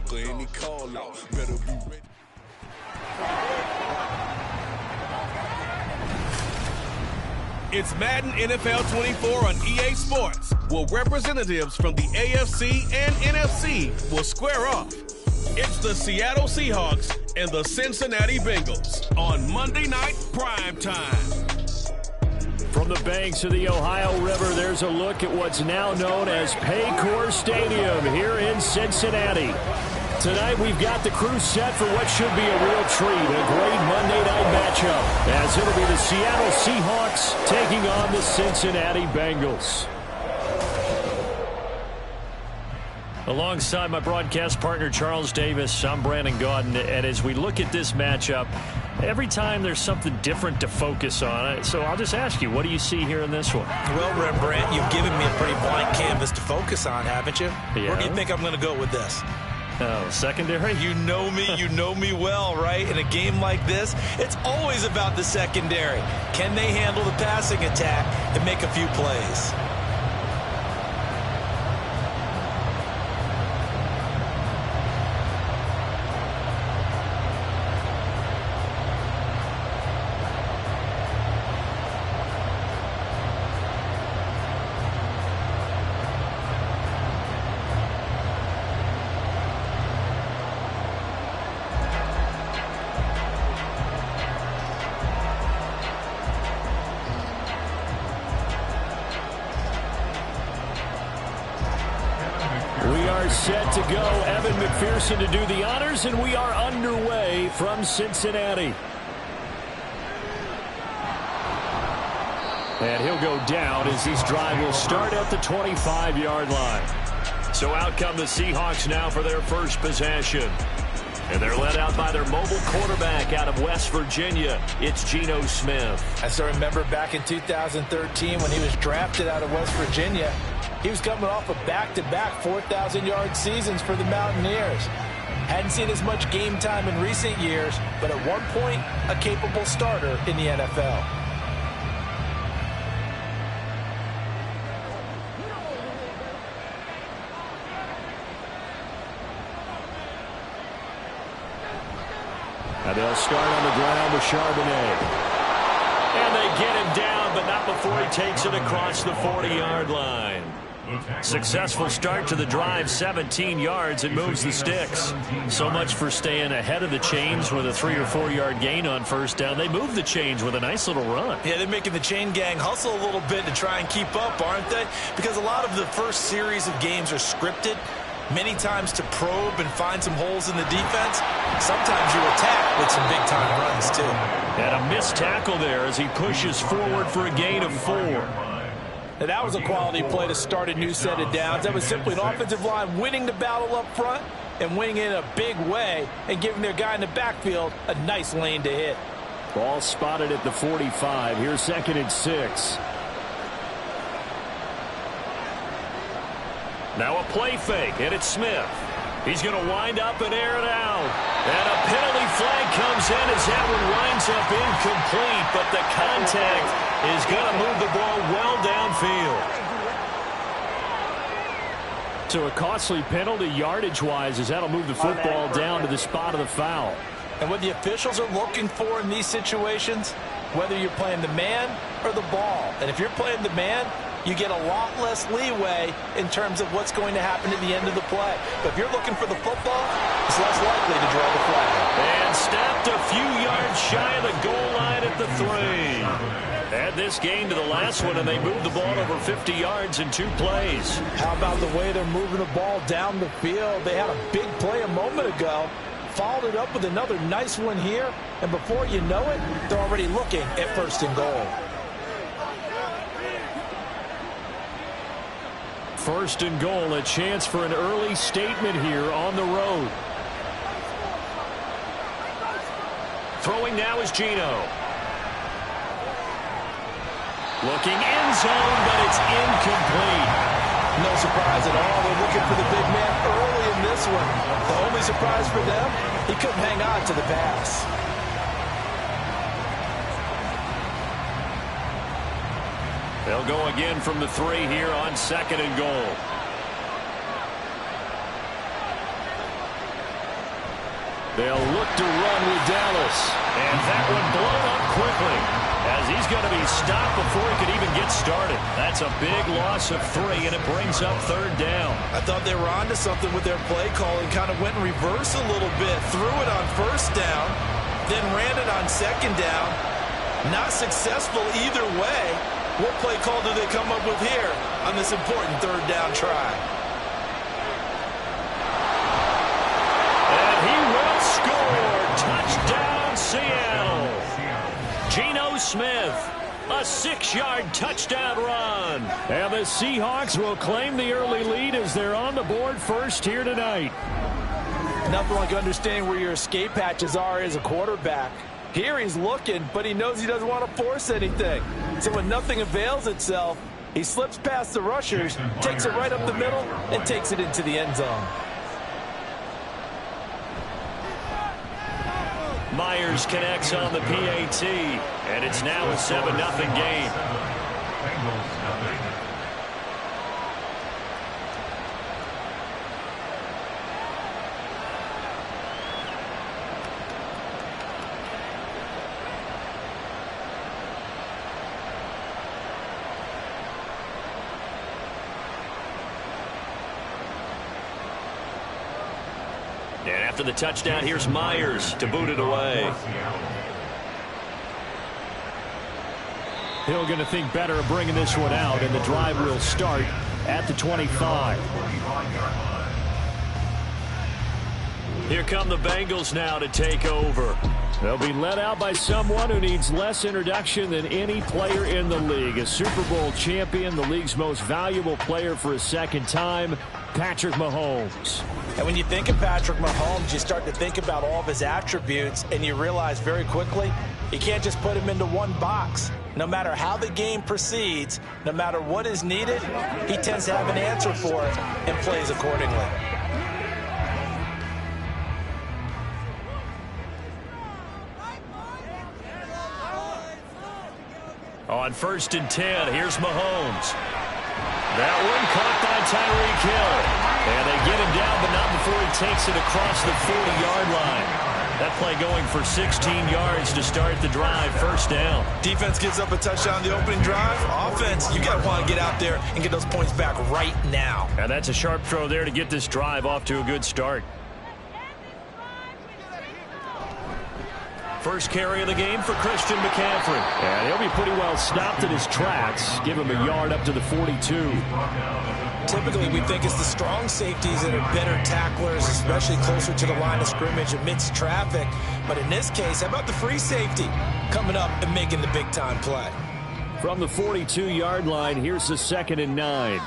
walk or any call out. Better be ready. It's Madden NFL 24 on EA Sports, where representatives from the AFC and NFC will square off. It's the Seattle Seahawks and the Cincinnati Bengals on Monday Night Prime Time. From the banks of the Ohio River, there's a look at what's now known as Paycor Stadium here in Cincinnati. Tonight, we've got the crew set for what should be a real treat, a great Monday night matchup, as it'll be the Seattle Seahawks taking on the Cincinnati Bengals. Alongside my broadcast partner, Charles Davis, I'm Brandon Gaudin, and as we look at this matchup, every time there's something different to focus on. So I'll just ask you, what do you see here in this one? Well, Rembrandt, you've given me a pretty blank canvas to focus on, haven't you? Yeah. Where do you think I'm going to go with this? Oh, secondary? You know me well, right? In a game like this, it's always about the secondary. Can they handle the passing attack and make a few plays? Set to go. Evan McPherson to do the honors, and we are underway from Cincinnati. And he'll go down as this drive will start at the 25-yard line. So out come the Seahawks now for their first possession. And they're led out by their mobile quarterback out of West Virginia. It's Geno Smith. I still remember back in 2013 when he was drafted out of West Virginia. He was coming off of back-to-back 4,000-yard seasons for the Mountaineers. Hadn't seen as much game time in recent years, but at one point, a capable starter in the NFL. And they'll start on the ground with Charbonnet. And they get him down, but not before he takes it across the 40-yard line. Successful start to the drive, 17 yards, and moves the sticks. So much for staying ahead of the chains with a 3 or 4 yard gain on first down. They move the chains with a nice little run. Yeah, they're making the chain gang hustle a little bit to try and keep up, aren't they? Because a lot of the first series of games are scripted, many times to probe and find some holes in the defense. Sometimes you attack with some big-time runs, too. And a missed tackle there as he pushes forward for a gain of 4. Now, that was a quality play to start a new set of downs. That was simply an offensive line winning the battle up front and winning it in a big way and giving their guy in the backfield a nice lane to hit. Ball spotted at the 45. Here's 2nd and 6. Now a play fake, and it's Smith. He's going to wind up and air it out. And a penalty flag comes in as that one winds up incomplete, but the contact is going to move the ball well downfield. So a costly penalty yardage-wise as that'll move the football down to the spot of the foul. And what the officials are looking for in these situations, whether you're playing the man or the ball. And if you're playing the man, you get a lot less leeway in terms of what's going to happen at the end of the play. But if you're looking for the football, it's less likely to draw the flag. And snapped a few yards shy of the goal line at the 3. Add this game to the last one, and they moved the ball over 50 yards in 2 plays. How about the way they're moving the ball down the field? They had a big play a moment ago, followed it up with another nice one here, and before you know it, they're already looking at 1st and goal. 1st and goal, a chance for an early statement here on the road. Throwing now is Geno. Looking end zone, but it's incomplete. No surprise at all. They're looking for the big man early in this one. The only surprise for them, he couldn't hang on to the pass. They'll go again from the 3 here on 2nd and goal. They'll look to run with Dallas. And that one blown up quickly, as he's going to be stopped before he could even get started. That's a big loss of 3, and it brings up 3rd down. I thought they were onto something with their play call and kind of went in reverse a little bit. Threw it on 1st down, then ran it on 2nd down. Not successful either way. What play call do they come up with here on this important 3rd down try? And he will score. Touchdown, Seattle. Geno Smith, a 6-yard touchdown run. And the Seahawks will claim the early lead as they're on the board first here tonight. Nothing like understanding where your escape hatches are as a quarterback. Here he's looking, but he knows he doesn't want to force anything. So when nothing avails itself, he slips past the rushers, takes it right up the middle, and takes it into the end zone. Myers connects on the PAT, and it's now a 7-0 game. And after the touchdown, here's Myers to boot it away. Hill going to think better of bringing this one out, and the drive will start at the 25. Here come the Bengals now to take over. They'll be led out by someone who needs less introduction than any player in the league. A Super Bowl champion, the league's most valuable player for a 2nd time, Patrick Mahomes. And when you think of Patrick Mahomes, you start to think about all of his attributes, and you realize very quickly you can't just put him into one box. No matter how the game proceeds, no matter what is needed, he tends to have an answer for it and plays accordingly. On 1st and 10, here's Mahomes. That one caught by Tyreek Hill. And they get him down, but not before he takes it across the 40-yard line. That play going for 16 yards to start the drive, 1st down. Defense gives up a touchdown on the opening drive. Offense, you got to want to get out there and get those points back right now. And that's a sharp throw there to get this drive off to a good start. First carry of the game for Christian McCaffrey. And he'll be pretty well stopped in his tracks. Give him a yard up to the 42. Typically, we think it's the strong safeties that are better tacklers, especially closer to the line of scrimmage amidst traffic. But in this case, how about the free safety coming up and making the big-time play? From the 42-yard line, here's the 2nd and 9.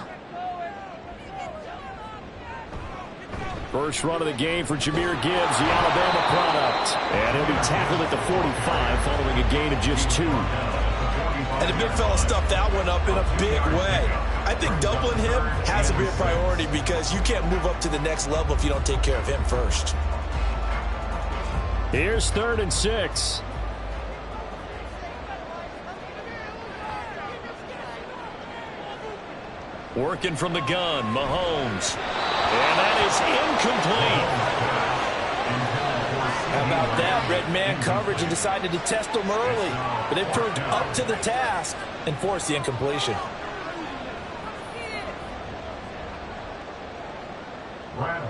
First run of the game for Jahmyr Gibbs, the Alabama product. And he'll be tackled at the 45 following a gain of just 2. And the big fella stuffed that one up in a big way. I think doubling him has to be a priority because you can't move up to the next level if you don't take care of him first. Here's 3rd and 6. Working from the gun, Mahomes. And that is incomplete. How about that? Red man coverage and decided to test them early. But they proved up to the task and forced the incompletion.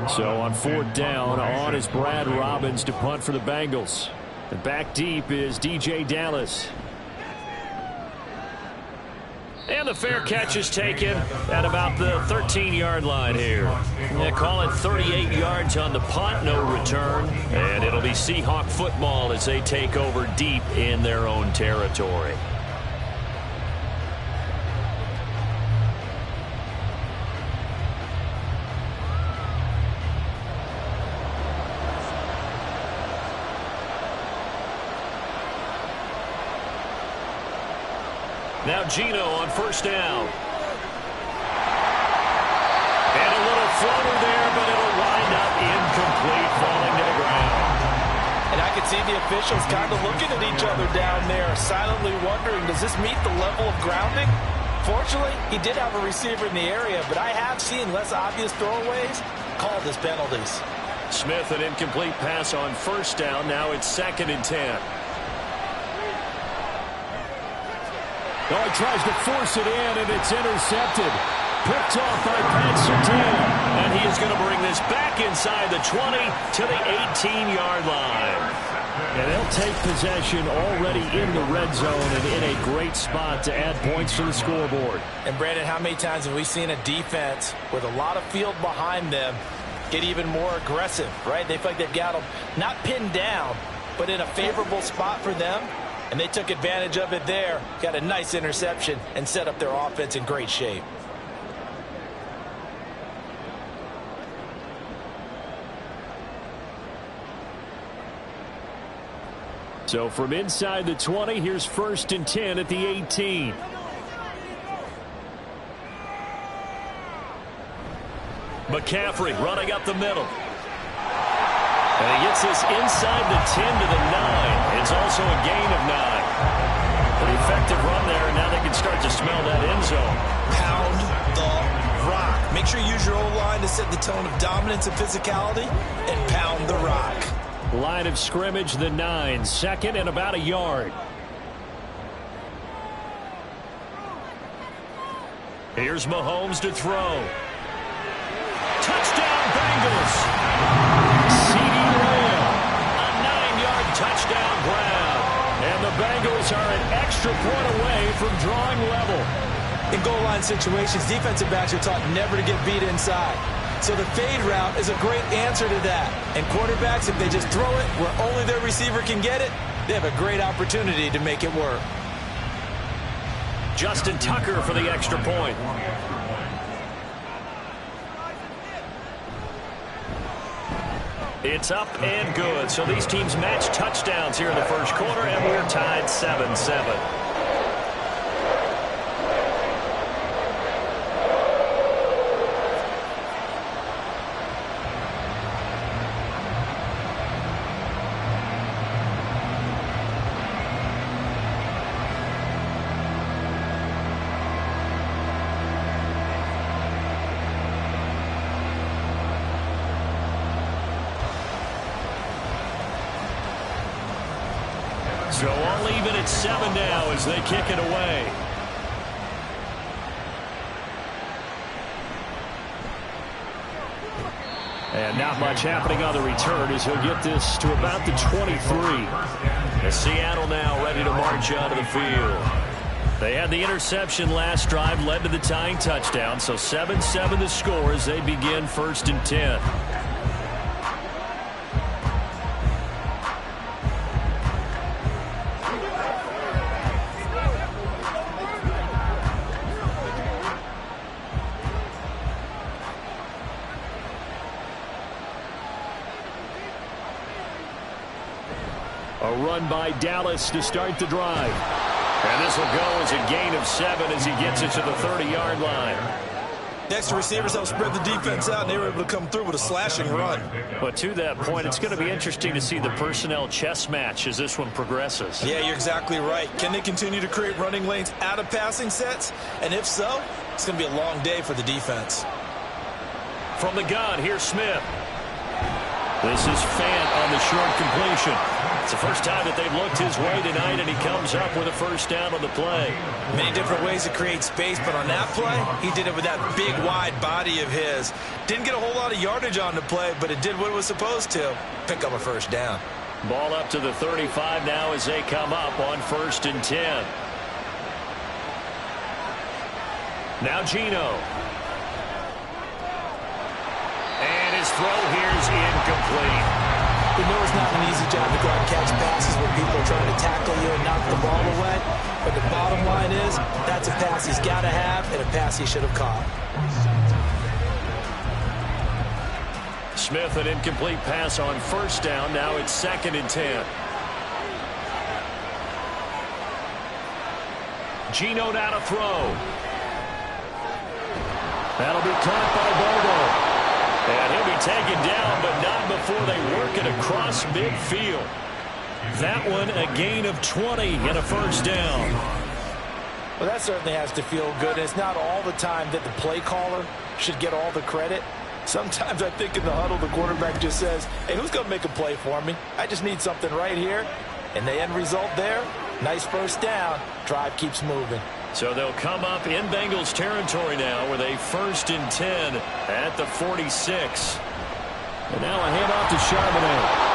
So on 4th down, on is Brad Robbins to punt for the Bengals. And back deep is DJ Dallas. And the fair catch is taken at about the 13-yard line here. They call it 38 yards on the punt, no return. And it'll be Seahawk football as they take over deep in their own territory. Now Geno on 1st down. And a little floater there, but it'll wind up incomplete, falling to the ground. And I could see the officials kind of looking at each other down there, silently wondering, does this meet the level of grounding? Fortunately, he did have a receiver in the area, but I have seen less obvious throwaways called as penalties. Smith, an incomplete pass on first down. Now it's 2nd and 10. Oh, he tries to force it in, and it's intercepted. Picked off by Pat Surtain. And he is going to bring this back inside the 20 to the 18-yard line. And they'll take possession already in the red zone and in a great spot to add points to the scoreboard. And, Brandon, how many times have we seen a defense with a lot of field behind them get even more aggressive, right? They feel like they've got them not pinned down, but in a favorable spot for them. And they took advantage of it there, got a nice interception, and set up their offense in great shape. So from inside the 20, here's 1st and 10 at the 18. McCaffrey running up the middle. And he gets this inside the 10 to the 9. It's also a gain of 9. Pretty effective run there, and now they can start to smell that end zone. Pound the rock. Make sure you use your O-line to set the tone of dominance and physicality, and pound the rock. Line of scrimmage, the 9. 2nd and about a yard. Here's Mahomes to throw. Touchdown, Bengals. CeeDee Lamb. A 9-yard touchdown grab. And the Bengals are an extra point away from drawing level. In goal line situations, defensive backs are taught never to get beat inside. So the fade route is a great answer to that. And quarterbacks, if they just throw it where only their receiver can get it, they have a great opportunity to make it work. Justin Tucker for the extra point. It's up and good. So these teams match touchdowns here in the first quarter, and we're tied 7-7. So all even at 7 now as they kick it away. And not much happening on the return as he'll get this to about the 23. And Seattle now ready to march onto the field. They had the interception last drive, led to the tying touchdown. So 7-7 the score as they begin 1st and 10. A run by Dallas to start the drive. And this will go as a gain of 7 as he gets it to the 30-yard line. Next to receivers help spread the defense out, and they were able to come through with a slashing run. But to that point, it's going to be interesting to see the personnel chess match as this one progresses. Yeah, you're exactly right. Can they continue to create running lanes out of passing sets? And if so, it's going to be a long day for the defense. From the gun, here's Smith. This is Fant on the short completion. It's the first time that they've looked his way tonight, and he comes up with a first down on the play. Many different ways to create space, but on that play, he did it with that big, wide body of his. Didn't get a whole lot of yardage on the play, but it did what it was supposed to. Pick up a first down. Ball up to the 35 now as they come up on 1st and 10. Now Geno. And his throw here's incomplete. You know it's not an easy job to go out and catch passes when people are trying to tackle you and knock the ball away. But the bottom line is, that's a pass he's got to have and a pass he should have caught. Smith, an incomplete pass on first down. Now it's 2nd and 10. Geno now to throw. That'll be caught by Bobo. And he'll be taken down, but not before they work it across midfield. That one a gain of 20 and a first down. Well, that certainly has to feel good. It's not all the time that the play caller should get all the credit. Sometimes I think in the huddle, the quarterback just says, hey, who's going to make a play for me? I just need something right here. And the end result there, nice first down. Drive keeps moving. So they'll come up in Bengals territory now with a 1st and 10 at the 46. And now a handoff to Charbonnet.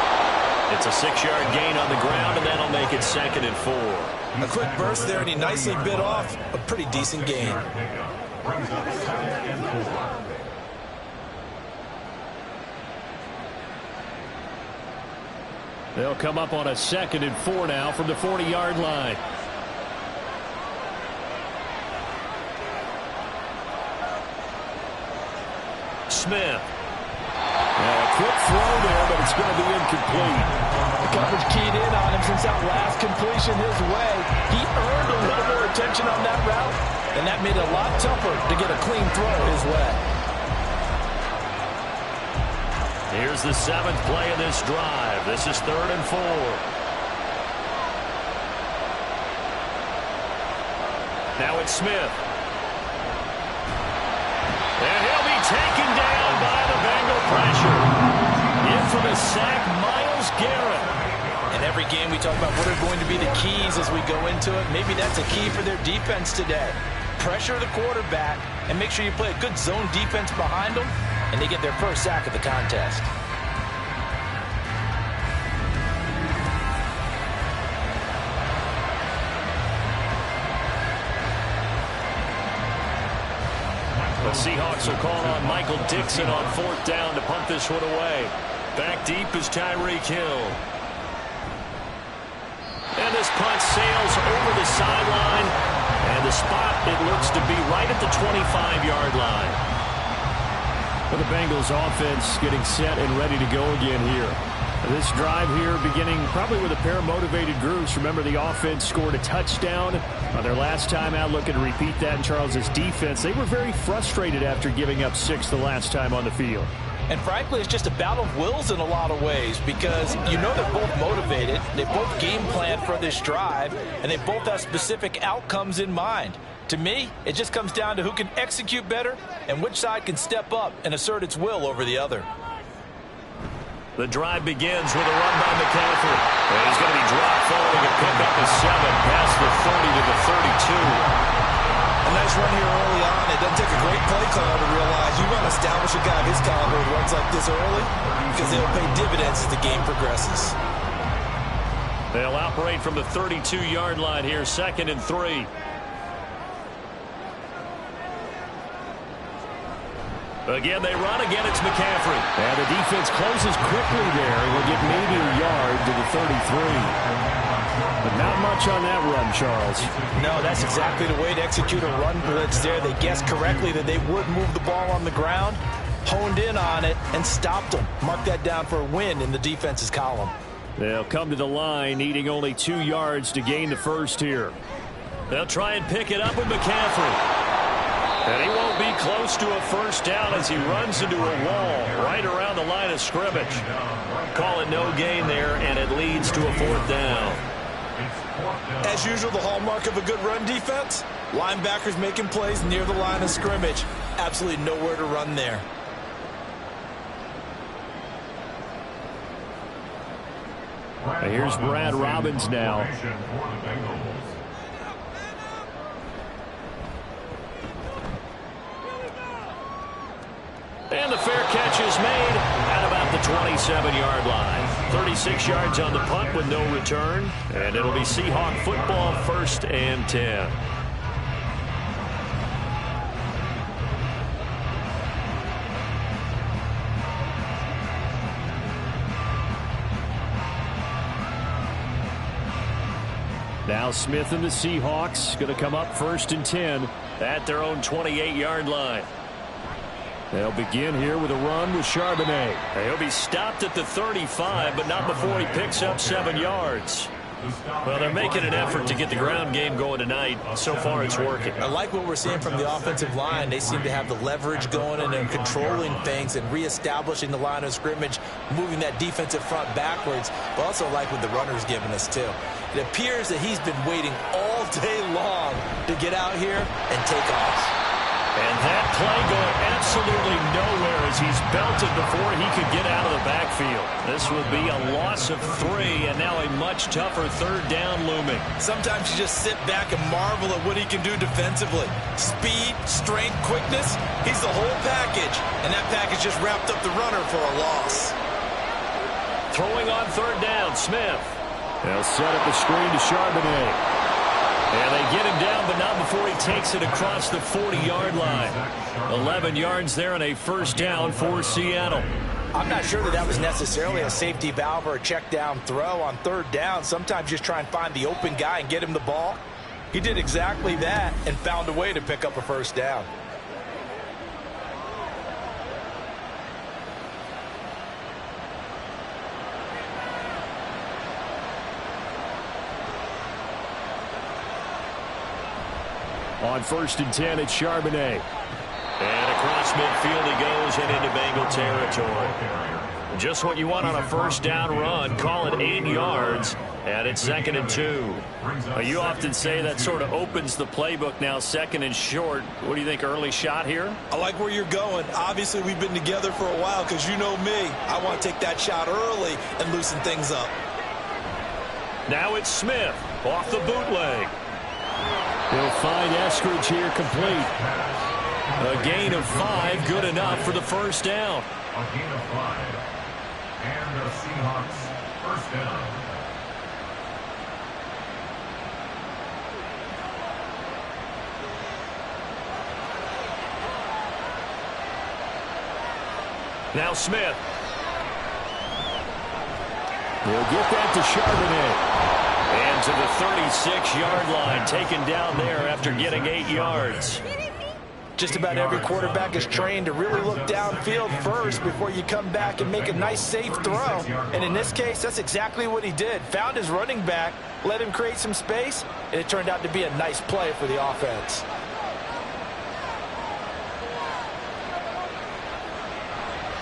It's a 6-yard gain on the ground, and that'll make it 2nd and 4. A quick burst there, and he nicely bit off a pretty decent gain. They'll come up on a 2nd and 4 now from the 40-yard line. Smith. Quick throw there, but it's going to be incomplete. The coverage keyed in on him since that last completion his way. He earned a little more attention on that route, and that made it a lot tougher to get a clean throw his way. Here's the 7th play of this drive. This is 3rd and 4. Now it's Smith. And he'll be taken down by the Bengal pressure. In for the sack, Myles Garrett. In every game we talk about what are going to be the keys as we go into it. Maybe that's a key for their defense today. Pressure the quarterback and make sure you play a good zone defense behind them, and they get their first sack of the contest. The Seahawks will call on Michael Dixon on 4th down to punt this one away. Back deep is Tyreek Hill. And this punt sails over the sideline. And the spot, it looks to be right at the 25-yard line. For the Bengals offense getting set and ready to go again here. This drive here beginning probably with a pair of motivated groups. Remember, the offense scored a touchdown on their last time out. Looking to repeat that in Charles's defense. They were very frustrated after giving up 6 the last time on the field. And frankly, it's just a battle of wills in a lot of ways, because you know they're both motivated, they both game plan for this drive, and they both have specific outcomes in mind. To me, it just comes down to who can execute better and which side can step up and assert its will over the other. The drive begins with a run by McCaffrey. And he's going to be dropped following a pickup of 7 past the 30 to the 32. A nice run here early on. It doesn't take a great play caller to realize you want to establish a guy of his caliber who runs like this early, because they'll pay dividends as the game progresses. They'll operate from the 32-yard line here, 2nd and 3. Again, they run. Again, it's McCaffrey. And the defense closes quickly there. And will get maybe a yard to the 33. But not much on that run, Charles. No, that's exactly the way to execute a run blitz there. They guessed correctly that they would move the ball on the ground, honed in on it, and stopped them. Mark that down for a win in the defense's column. They'll come to the line, needing only 2 yards to gain the first here. They'll try and pick it up with McCaffrey. And he won't be close to a first down as he runs into a wall right around the line of scrimmage. Call it no gain there, and it leads to a 4th down. As usual, the hallmark of a good run defense, linebackers making plays near the line of scrimmage. Absolutely nowhere to run there. Here's Brad Robbins now. And the fair catch is made at about the 27-yard line. 36 yards on the punt with no return. And it'll be Seahawk football, 1st and 10. Now Smith and the Seahawks going to come up 1st and 10 at their own 28-yard line. They'll begin here with a run with Charbonnet. He'll be stopped at the 35, but not before he picks up 7 yards. Well, they're making an effort to get the ground game going tonight. So far, it's working. I like what we're seeing from the offensive line. They seem to have the leverage going, and they're controlling things and reestablishing the line of scrimmage, moving that defensive front backwards. But also like what the runner's giving us, too. It appears that he's been waiting all day long to get out here and take off. And that play going absolutely nowhere as he's belted before he could get out of the backfield. This will be a loss of 3, and now a much tougher third down looming. Sometimes you just sit back and marvel at what he can do defensively. Speed, strength, quickness, he's the whole package. And that package just wrapped up the runner for a loss. Throwing on third down, Smith. They'll set up the screen to Charbonnet. And they get him down, but not before he takes it across the 40-yard line. 11 yards there and a first down for Seattle. I'm not sure that was necessarily a safety valve or a check down throw on third down. Sometimes just try and find the open guy and get him the ball. He did exactly that and found a way to pick up a first down. On 1st and 10, it's Charbonnet. And across midfield he goes and into Bengal territory. Just what you want on a first down run. Call it 8 yards. And it's 2nd and 2. You often say that sort of opens the playbook now, 2nd and short. What do you think, early shot here? I like where you're going. Obviously, we've been together for a while because you know me. I want to take that shot early and loosen things up. Now it's Smith off the bootleg. He'll find Eskridge here complete. A gain of 5, good enough for the first down. A gain of 5. And the Seahawks first down. Now Smith. He'll get that to Charbonnet. And to the 36-yard line, taken down there after getting 8 yards. Just about every quarterback is trained to really look downfield first before you come back and make a nice, safe throw. And in this case, that's exactly what he did. Found his running back, let him create some space, and it turned out to be a nice play for the offense.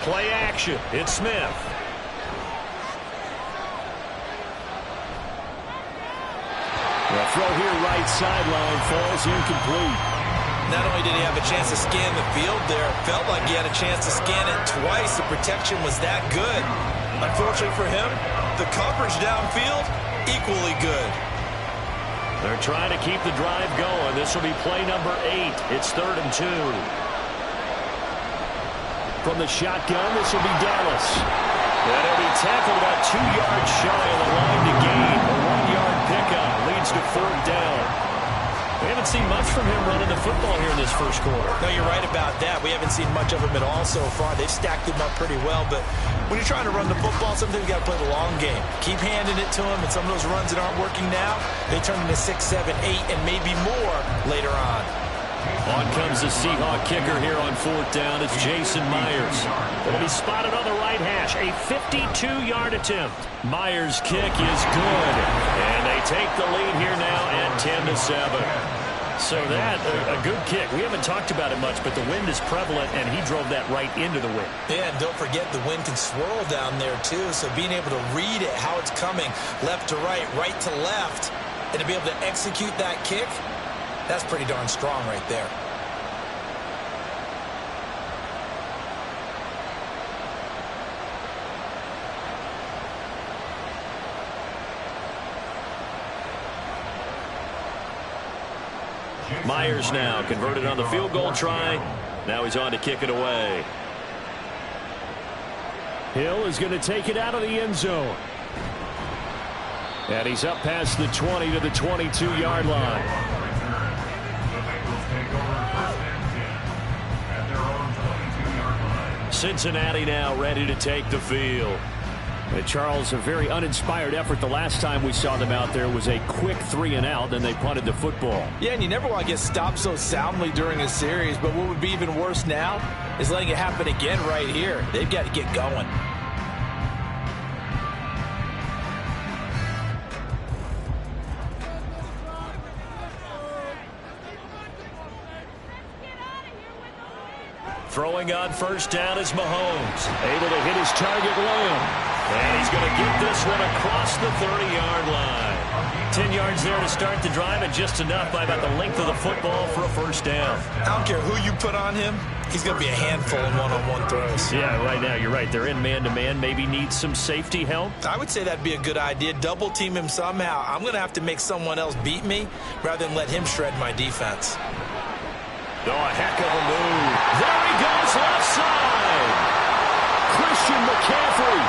Play action. It's Smith. The throw here, right sideline, falls incomplete. Not only did he have a chance to scan the field there, it felt like he had a chance to scan it twice. The protection was that good. Unfortunately for him, the coverage downfield, equally good. They're trying to keep the drive going. This will be play number 8. It's 3rd and 2. From the shotgun, this will be Dallas. And he'll be tackled about 2 yards shy of the line to gain. A 1-yard pickup leads to 4th down. We haven't seen much from him running the football here in this first quarter. No, you're right about that. We haven't seen much of him at all so far. They've stacked him up pretty well, but when you're trying to run the football, sometimes you got to play the long game. Keep handing it to him, and some of those runs that aren't working now, they turn into 6, 7, 8, and maybe more later on. On comes the Seahawk kicker here on 4th down. It's Jason Myers. It'll be spotted on the right hash. A 52-yard attempt. Myers' kick is good. And they take the lead here now at 10-7. So that, a good kick. We haven't talked about it much, but the wind is prevalent, and he drove that right into the wind. Yeah, and don't forget the wind can swirl down there, too. So being able to read it, how it's coming, left to right to left, and to be able to execute that kick, that's pretty darn strong right there. Myers now converted on the field goal try. Now he's on to kick it away. Hill is going to take it out of the end zone. And he's up past the 20 to the 22-yard line. Cincinnati now ready to take the field. Charles, a very uninspired effort. The last time we saw them out there was a quick 3-and-out, then they punted the football. Yeah, and you never want to get stopped so soundly during a series, but what would be even worse now is letting it happen again right here. They've got to get going. Throwing on first down is Mahomes. Able to hit his target, Lamb. And he's going to get this one across the 30-yard line. 10 yards there to start the drive, and just enough by about the length of the football for a first down. I don't care who you put on him. He's going to be a handful in one-on-one throws. Yeah, right now, you're right. They're in man-to-man. Maybe needs some safety help. I would say that'd be a good idea. Double team him somehow. I'm going to have to make someone else beat me rather than let him shred my defense. Oh, a heck of a move. There he goes, left side. Christian McCaffrey.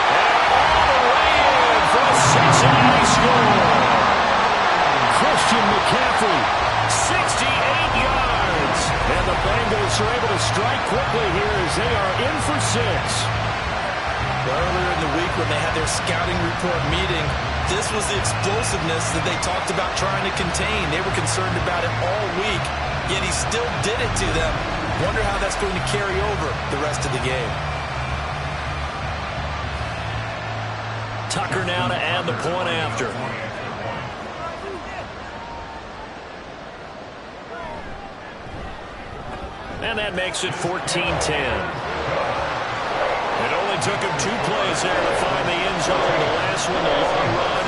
And all the way in for a Cincinnati score. Christian McCaffrey, 68 yards. And the Bengals are able to strike quickly here as they are in for 6. Earlier in the week when they had their scouting report meeting, this was the explosiveness that they talked about trying to contain. They were concerned about it all week, yet he still did it to them. Wonder how that's going to carry over the rest of the game. Tucker now to add the point after. And that makes it 14-10. It only took him 2 plays there to find the end zone. The last one, the long run,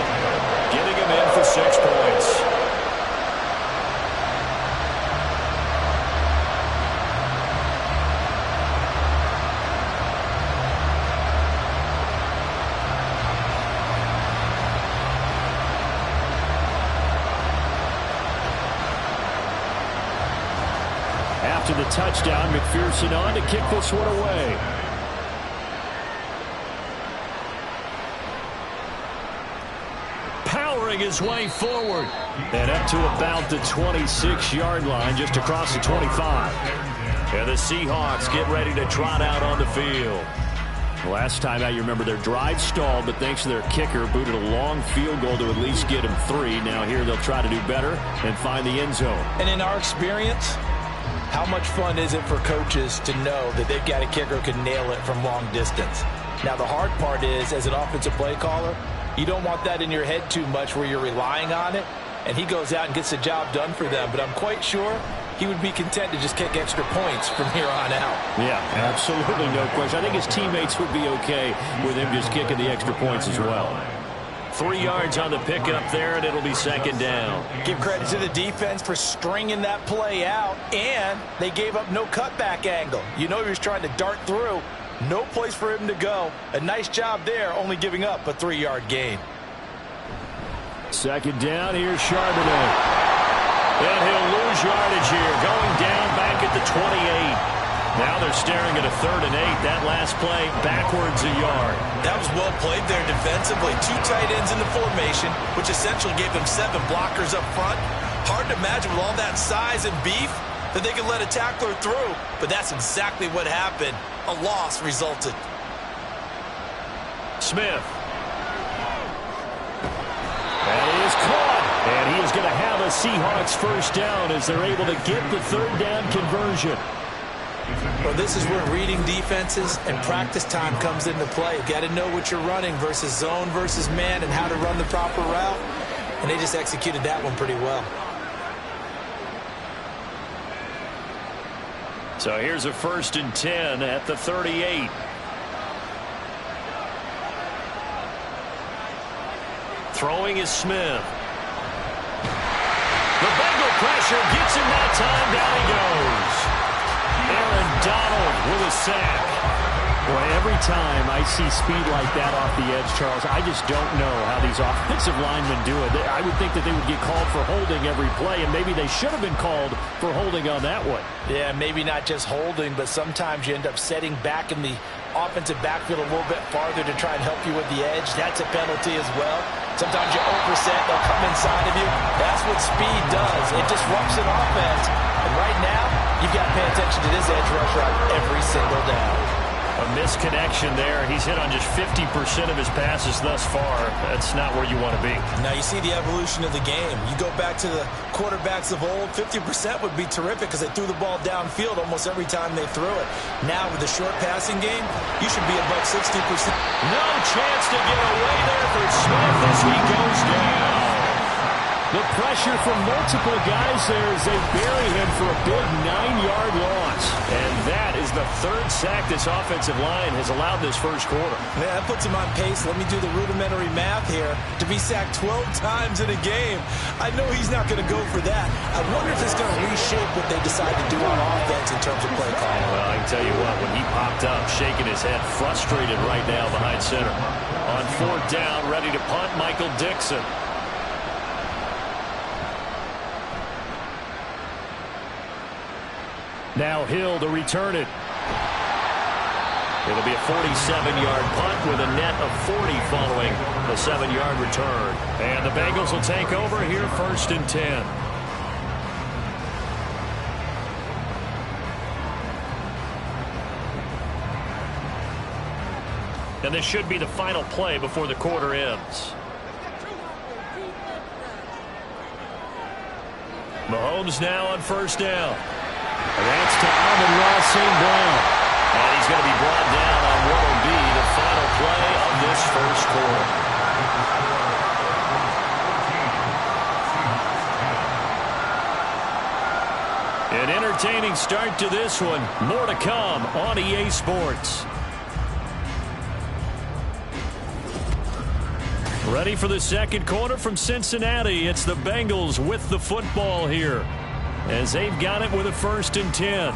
getting him in for 6 points. After the touchdown, McPherson on to kick this one away. Powering his way forward. And up to about the 26-yard line, just across the 25. And the Seahawks get ready to trot out on the field. Last time out, you remember their drive stalled, but thanks to their kicker, booted a long field goal to at least get them 3. Now here they'll try to do better and find the end zone. And in our experience, how much fun is it for coaches to know that they've got a kicker who can nail it from long distance? Now, the hard part is, as an offensive play caller, you don't want that in your head too much where you're relying on it, and he goes out and gets the job done for them. But I'm quite sure he would be content to just kick extra points from here on out. Yeah, absolutely no question. I think his teammates would be okay with him just kicking the extra points as well. 3 yards on the pickup there, and it'll be second down. Give credit to the defense for stringing that play out, and they gave up no cutback angle. You know he was trying to dart through. No place for him to go. A nice job there, only giving up a 3-yard gain. Second down, here's Charbonnet. And he'll lose yardage here, going down back at the 28. Now they're staring at a 3rd and 8. That last play, backwards a yard. That was well played there defensively. 2 tight ends in the formation, which essentially gave them 7 blockers up front. Hard to imagine with all that size and beef that they could let a tackler through, but that's exactly what happened. A loss resulted. Smith. That is caught. And he is going to have a Seahawks first down as they're able to get the 3rd down conversion. Well, this is where reading defenses and practice time comes into play. Got to know what you're running versus zone versus man and how to run the proper route. And they just executed that one pretty well. So here's a 1st and 10 at the 38. Throwing is Smith. The Bengal pressure gets him that time. Down he goes. Aaron Donald with a sack. Boy, every time I see speed like that off the edge, Charles, I just don't know how these offensive linemen do it. I would think that they would get called for holding every play, and maybe they should have been called for holding on that one. Yeah, maybe not just holding, but sometimes you end up setting back in the offensive backfield a little bit farther to try and help you with the edge. That's a penalty as well. Sometimes you overset, they'll come inside of you. That's what speed does. It disrupts an offense. And right now, you've got to pay attention to this edge rusher on every single down. A misconnection there. He's hit on just 50% of his passes thus far. That's not where you want to be. Now you see the evolution of the game. You go back to the quarterbacks of old, 50% would be terrific because they threw the ball downfield almost every time they threw it. Now with the short passing game, you should be above 60%. No chance to get away there for Smith as he goes down. The pressure from multiple guys there as they bury him for a big 9-yard loss. And that is the third sack this offensive line has allowed this first quarter. Man, that puts him on pace. Let me do the rudimentary math here. To be sacked 12 times in a game, I know he's not going to go for that. I wonder if it's going to reshape what they decide to do on offense in terms of play calling. Well, I can tell you what, when he popped up, shaking his head, frustrated right now behind center. On fourth down, ready to punt, Michael Dixon. Now Hill to return it. It'll be a 47-yard punt with a net of 40 following the 7-yard return. And the Bengals will take over here, 1st and 10. And this should be the final play before the quarter ends. Mahomes now on 1st down. And that's to Amon-Ra St. Brown. And he's going to be brought down on what will be the final play of this first quarter. An entertaining start to this one. More to come on EA Sports. Ready for the second quarter from Cincinnati. It's the Bengals with the football here, as they've got it with a 1st and 10.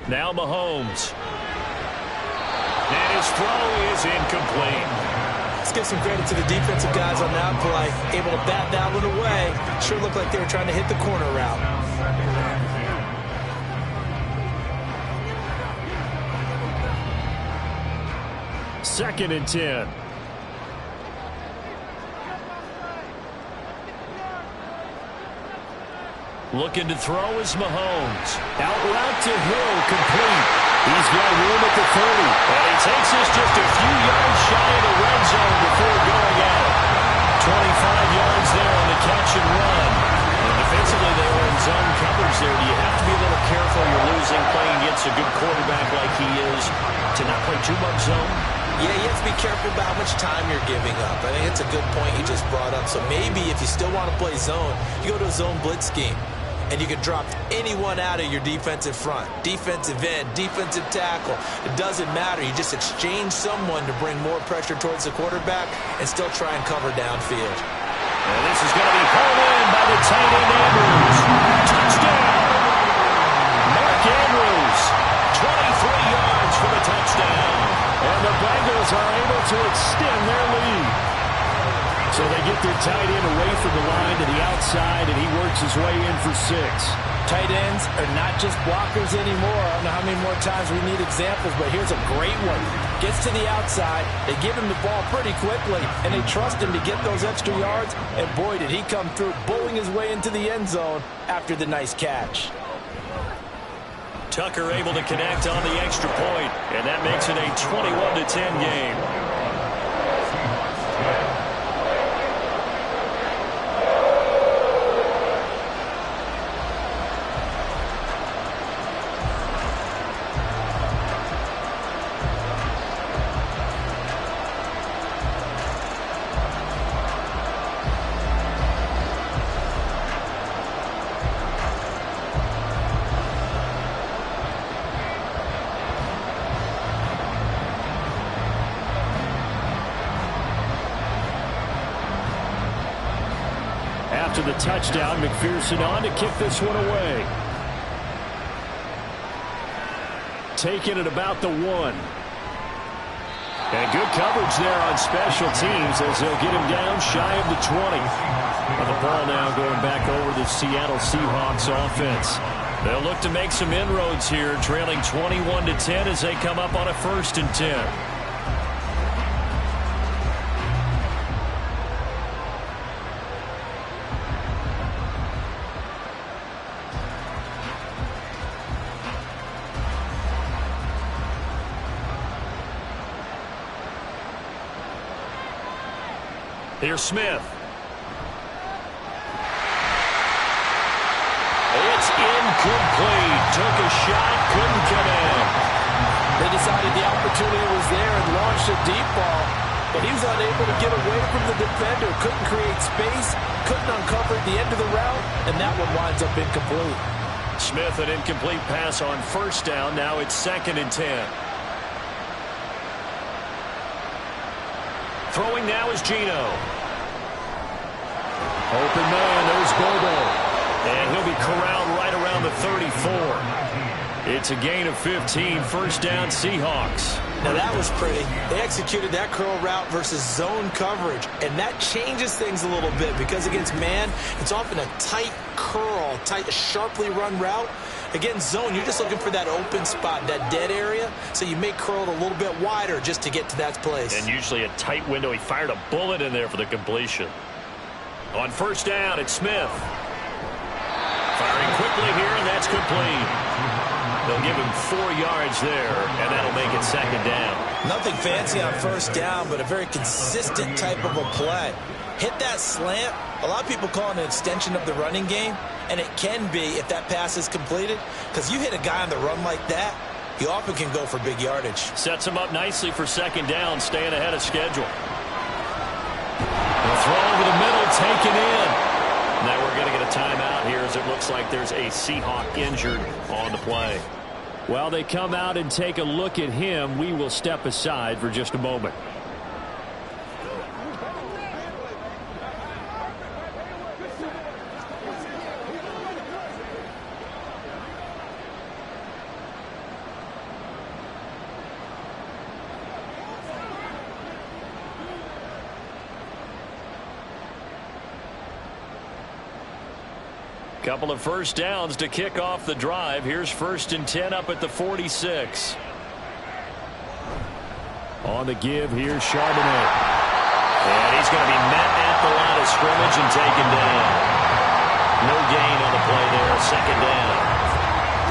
Now Mahomes. And his throw is incomplete. Let's give some credit to the defensive guys on that play. Able to bat that one away. Sure looked like they were trying to hit the corner route. 2nd and 10. Looking to throw is Mahomes. Out route to Hill, complete. He's got room at the 30. And he takes this just a few yards shy of the red zone before going out. 25 yards there on the catch and run. And defensively, they were in zone coverage there. Do you have to be a little careful? You're losing, playing against a good quarterback like he is, to not play too much zone? Yeah, you have to be careful about how much time you're giving up. I think it's a good point you just brought up. So maybe if you still want to play zone, you go to a zone blitz scheme. And you can drop anyone out of your defensive front. Defensive end, defensive tackle. It doesn't matter. You just exchange someone to bring more pressure towards the quarterback and still try and cover downfield. And this is going to be hauled in by the tight end Andrews. Touchdown! Mark Andrews, 23 yards for the touchdown. And the Bengals are able to extend their lead. So they get their tight end away from the line to the outside, and he works his way in for 6. Tight ends are not just blockers anymore. I don't know how many more times we need examples, but here's a great one. Gets to the outside, they give him the ball pretty quickly, and they trust him to get those extra yards, and boy, did he come through, bowling his way into the end zone after the nice catch. Tucker able to connect on the extra point, and that makes it a 21-10 game. After the touchdown, McPherson on to kick this one away. Taking it about the 1. And good coverage there on special teams as they'll get him down shy of the 20. And the ball now going back over the Seattle Seahawks offense. They'll look to make some inroads here, trailing 21-10 as they come up on a 1st and 10. Here's Smith. Complete. Took a shot. Couldn't connect. They decided the opportunity was there and launched a deep ball, but he was unable to get away from the defender. Couldn't create space. Couldn't uncover at the end of the route, and that one winds up incomplete. Smith, an incomplete pass on first down. Now it's 2nd and 10. Throwing now is Geno. Open man, there's Bobo. And he'll be corralled right around the 34. It's a gain of 15, first down Seahawks. Now that was pretty. They executed that curl route versus zone coverage, and that changes things a little bit because against man, it's often a tight curl, tight, sharply run route. Against zone, you're just looking for that open spot, that dead area, so you may curl it a little bit wider just to get to that place. And usually a tight window. He fired a bullet in there for the completion. On first down, it's Smith. Firing quickly here, and that's complete. They'll give him 4 yards there, and that'll make it 2nd down. Nothing fancy on first down, but a very consistent type of a play. Hit that slant. A lot of people call it an extension of the running game, and it can be if that pass is completed, because you hit a guy on the run like that, he often can go for big yardage. Sets him up nicely for 2nd down, staying ahead of schedule. The throw over the middle, taken in. Now we're going to get a timeout here as it looks like there's a Seahawk injured on the play. While they come out and take a look at him, we will step aside for just a moment. Couple of first downs to kick off the drive. Here's 1st and 10 up at the 46. On the give, here's Charbonnet. And he's going to be met at the line of scrimmage and taken down. No gain on the play there, 2nd down.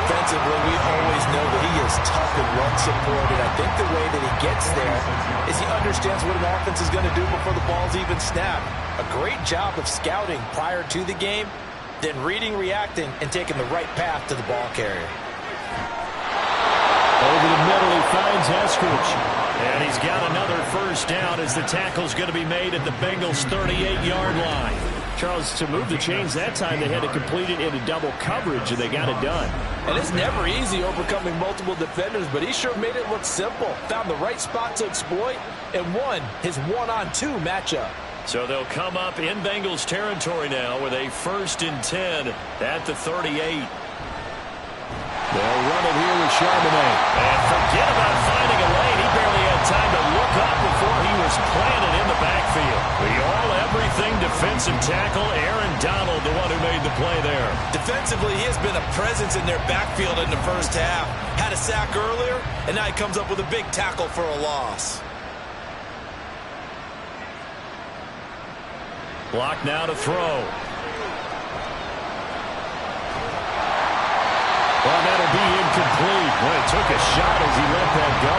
Defensively, we always know that he is tough and run supported. I think the way that he gets there is he understands what an offense is going to do before the ball's even snapped. A great job of scouting prior to the game, then reading, reacting, and taking the right path to the ball carrier. Over the middle, he finds Eskridge. And he's got another first down as the tackle's going to be made at the Bengals' 38-yard line. Charles, to move the chains that time, they had to complete it into double coverage, and they got it done. And it's never easy overcoming multiple defenders, but he sure made it look simple. Found the right spot to exploit and won his 1-on-2 matchup. So they'll come up in Bengals territory now with a 1st and 10 at the 38. They'll run it here with Charbonnet. And forget about finding a lane. He barely had time to look up before he was planted in the backfield. The all-everything defensive tackle, Aaron Donald, the one who made the play there. Defensively, he has been a presence in their backfield in the first half. Had a sack earlier, and now he comes up with a big tackle for a loss. Block now to throw. Well, that'll be incomplete. Well, he took a shot as he let that go.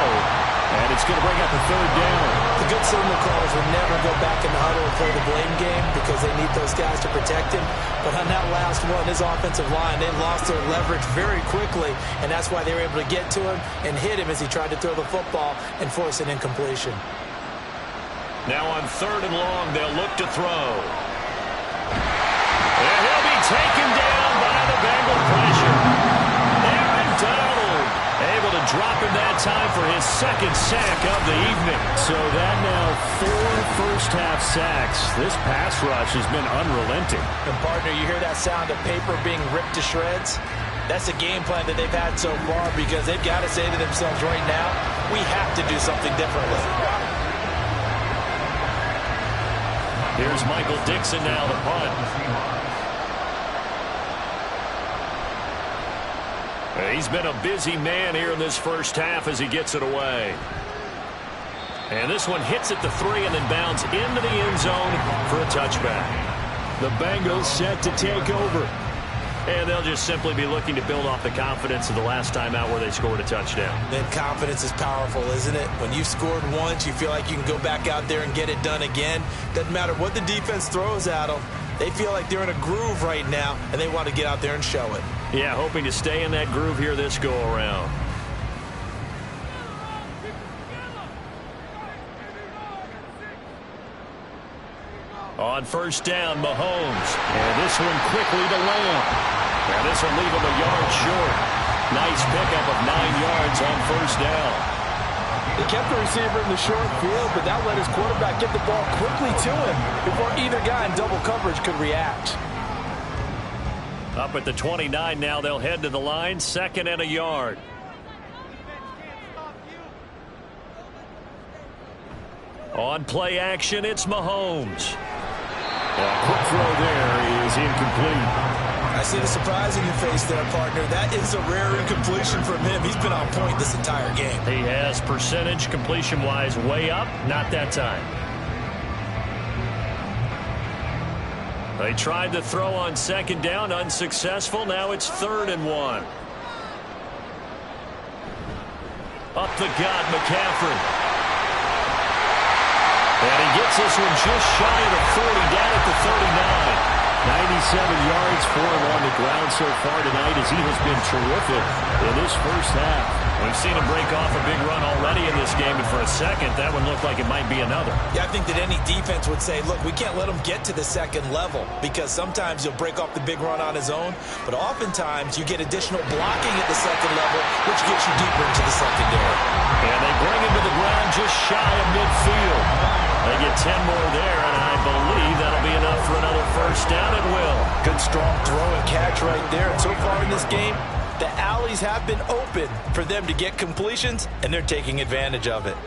And it's going to bring up a 3rd down. The good signal callers will never go back in the huddle and play the blame game because they need those guys to protect him. But on that last one, his offensive line, they lost their leverage very quickly, and that's why they were able to get to him and hit him as he tried to throw the football and force an incompletion. Now on 3rd and long, they'll look to throw. And he'll be taken down by the Bengal pressure. Aaron Donald able to drop him that time for his 2nd sack of the evening. So that now 4 first-half sacks. This pass rush has been unrelenting. And, partner, you hear that sound of paper being ripped to shreds? That's the game plan that they've had so far because they've got to say to themselves right now, we have to do something differently. Here's Michael Dixon now to punt. He's been a busy man here in this first half as he gets it away. And this one hits at the 3 and then bounds into the end zone for a touchback. The Bengals set to take over. And they'll just simply be looking to build off the confidence of the last time out where they scored a touchdown. Then confidence is powerful, isn't it? When you've scored once, you feel like you can go back out there and get it done again. Doesn't matter what the defense throws at them. They feel like they're in a groove right now, and they want to get out there and show it. Yeah, hoping to stay in that groove here this go-around. On first down, Mahomes. And this one quickly to Lamb. Now this will leave him a yard short. Nice pickup of 9 yards on first down. They kept the receiver in the short field, but that let his quarterback get the ball quickly to him before either guy in double coverage could react. Up at the 29 now, they'll head to the line, 2nd and a yard. On play action, it's Mahomes. A quick throw there is incomplete. I see the surprise in your face there, partner. That is a rare incompletion from him. He's been on point this entire game. He has percentage completion-wise way up, not that time. They tried to throw on 2nd down, unsuccessful. Now it's 3rd and 1. Up the gut, McCaffrey. And he gets this one just shy of the 40, down at the 39. 97 yards for him on the ground so far tonight as he has been terrific in this first half. We've seen him break off a big run already in this game, and for a second, that one looked like it might be another. Yeah, I think that any defense would say, look, we can't let him get to the 2nd level because sometimes he'll break off the big run on his own, but oftentimes you get additional blocking at the 2nd level, which gets you deeper into the secondary. And they bring him to the ground just shy of midfield. They get 10 more there, and I believe that'll be enough for another first down at will. Good strong throw and catch right there. And so far in this game, the alleys have been open for them to get completions, and they're taking advantage of it.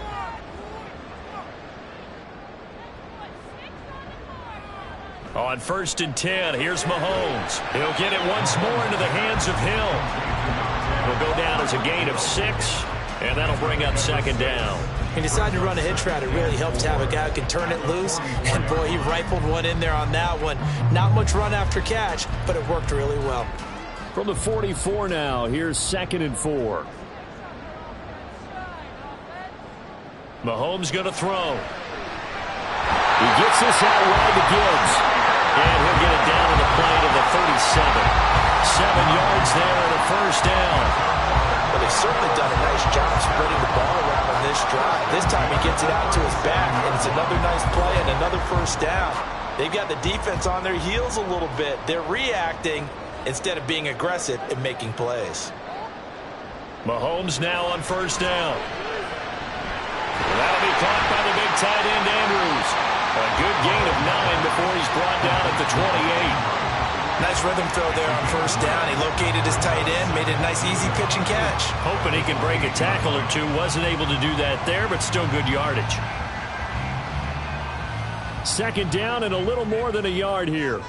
On 1st and 10, here's Mahomes. He'll get it once more into the hands of Hill. He'll go down as a gain of 6, and that'll bring up 2nd down. He decided to run a hitch route. It really helped to have a guy who can turn it loose. And, boy, he rifled one in there on that one. Not much run after catch, but it worked really well. From the 44 now, here's 2nd and 4. Mahomes going to throw. He gets this out wide to Gibbs. And he'll get it down to the plane of the 37. 7 yards there and a first down. But they've certainly done a nice job spreading the ball around on this drive. This time he gets it out to his back, and it's another nice play and another first down. They've got the defense on their heels a little bit. They're reacting instead of being aggressive and making plays. Mahomes now on first down. That'll be caught by the big tight end, Andrews. A good gain of 9 before he's brought down at the 28. Nice rhythm throw there on first down. He located his tight end, made it a nice easy pitch and catch. Hoping he can break a tackle or two. Wasn't able to do that there, but still good yardage. 2nd down and a little more than a yard here.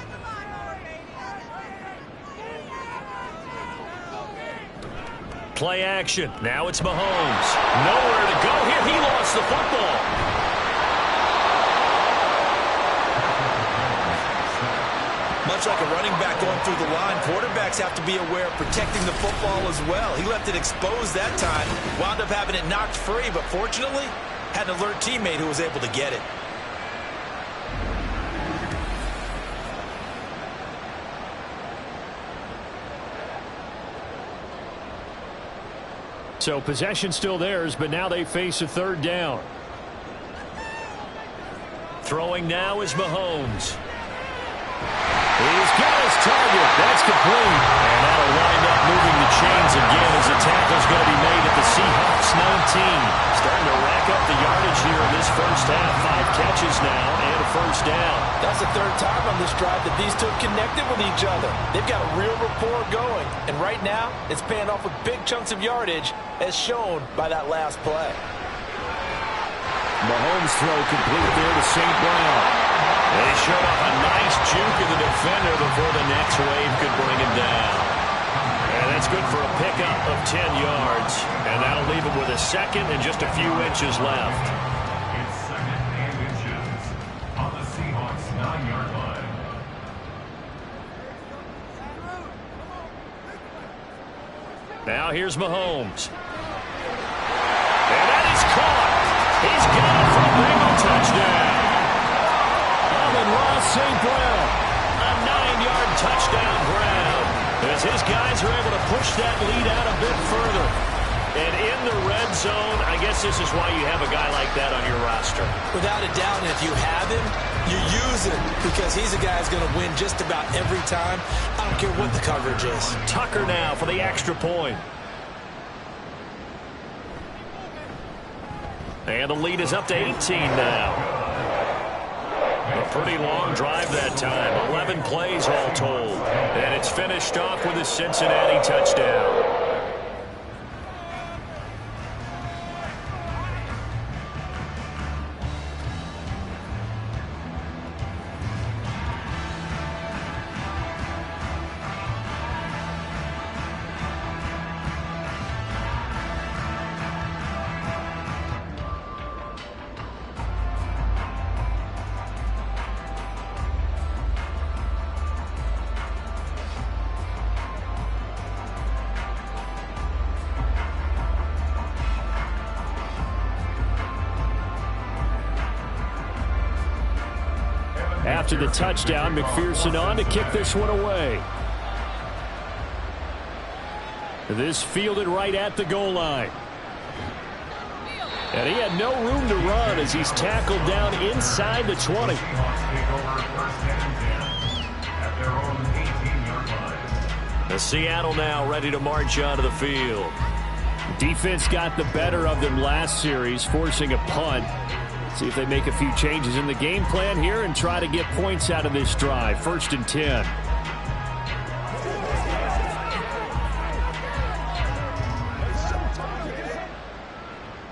Play action. Now it's Mahomes. Nowhere to go here. He lost the football. Much like a running back going through the line, quarterbacks have to be aware of protecting the football as well. He left it exposed that time, wound up having it knocked free, but fortunately, had an alert teammate who was able to get it. So possession still theirs, but now they face a 3rd down. Throwing now is Mahomes. He's got his target. That's complete. And that'll wind up moving the chains again as the tackle's going to be made at the Seahawks 19. Starting to rack up the yardage here in this first half. 5 catches now and a first down. That's the 3rd time on this drive that these two have connected with each other. They've got a real rapport going. And right now, it's paying off with big chunks of yardage as shown by that last play. Mahomes throw complete there to St. Brown. They showed up a nice juke of the defender before the next wave could bring him down. And that's good for a pickup of 10 yards. And that'll leave him with a 2nd and just a few inches left. It's 2nd and inches on the Seahawks 9-yard line. Now here's Mahomes. And that is caught. He's got it for a Bengal touchdown. Ross St. Brown. Lions are able to push that lead out a bit further. And in the red zone, I guess this is why you have a guy like that on your roster. Without a doubt, and if you have him, you use him because he's a guy who's going to win just about every time. I don't care what the coverage is. Tucker now for the extra point. And the lead is up to 18 now. A pretty long drive that time. 11 plays all told. And it's finished off with a Cincinnati touchdown. After the touchdown, McPherson on to kick this one away. This fielded right at the goal line. And he had no room to run as he's tackled down inside the 20. The Seattle now ready to march onto the field. Defense got the better of them last series, forcing a punt. See if they make a few changes in the game plan here and try to get points out of this drive. 1st and 10.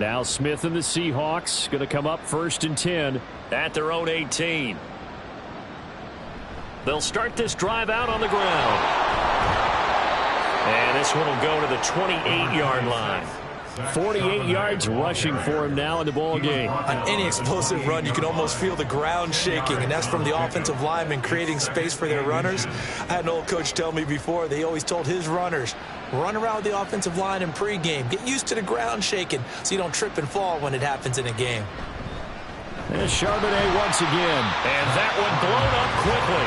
Now Smith and the Seahawks going to come up 1st and 10 at their own 18. They'll start this drive out on the ground. And this one will go to the 28-yard line. 48 yards rushing for him now in the ball game. On any explosive run, you can almost feel the ground shaking, and that's from the offensive linemen creating space for their runners. I had an old coach tell me before, they always told his runners, run around the offensive line in pregame. Get used to the ground shaking so you don't trip and fall when it happens in a game. And Charbonnet once again. And that one blown up quickly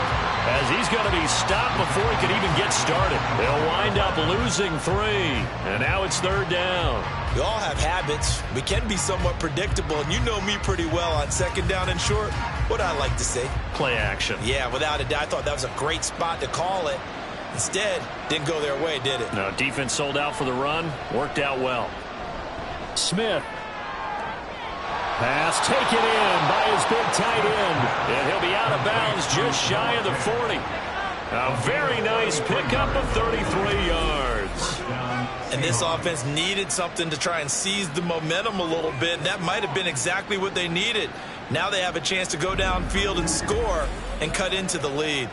as he's going to be stopped before he could even get started. They'll wind up losing 3. And now it's 3rd down. We all have habits. We can be somewhat predictable, and you know me pretty well on 2nd down and short. What I like to say? Play action. Yeah, without a doubt. I thought that was a great spot to call it. Instead, didn't go their way, did it? No, defense sold out for the run. Worked out well. Smith. Pass taken in by his big tight end. And he'll be out of bounds just shy of the 40. A very nice pickup of 33 yards. And this offense needed something to try and seize the momentum a little bit. And that might have been exactly what they needed. Now they have a chance to go downfield and score and cut into the lead.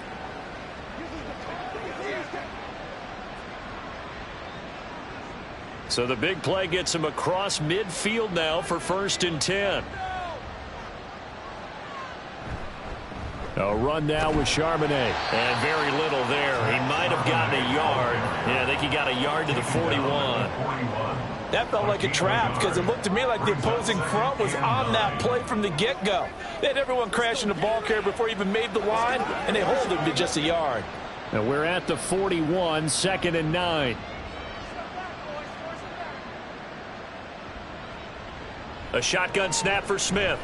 So the big play gets him across midfield now for 1st and 10. A run now with Charbonnet. And very little there. He might have gotten a yard. Yeah, I think he got a yard to the 41. That felt like a trap because it looked to me like the opposing front was on that play from the get-go. They had everyone crashing the ball carrier before he even made the line, and they hold him to just a yard. And we're at the 41, 2nd and 9. A shotgun snap for Smith.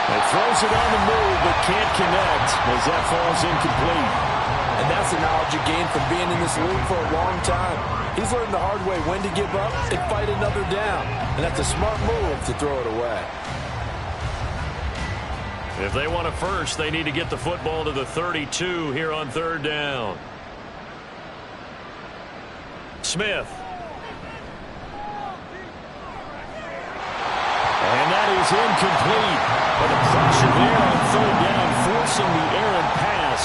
He throws it on the move, but can't connect as that falls incomplete. And that's the knowledge you gain from being in this league for a long time. He's learned the hard way when to give up and fight another down. And that's a smart move to throw it away. If they want a first, they need to get the football to the 32 here on 3rd down. Smith. And that is incomplete. But the pressure there on 3rd down, forcing the errant pass.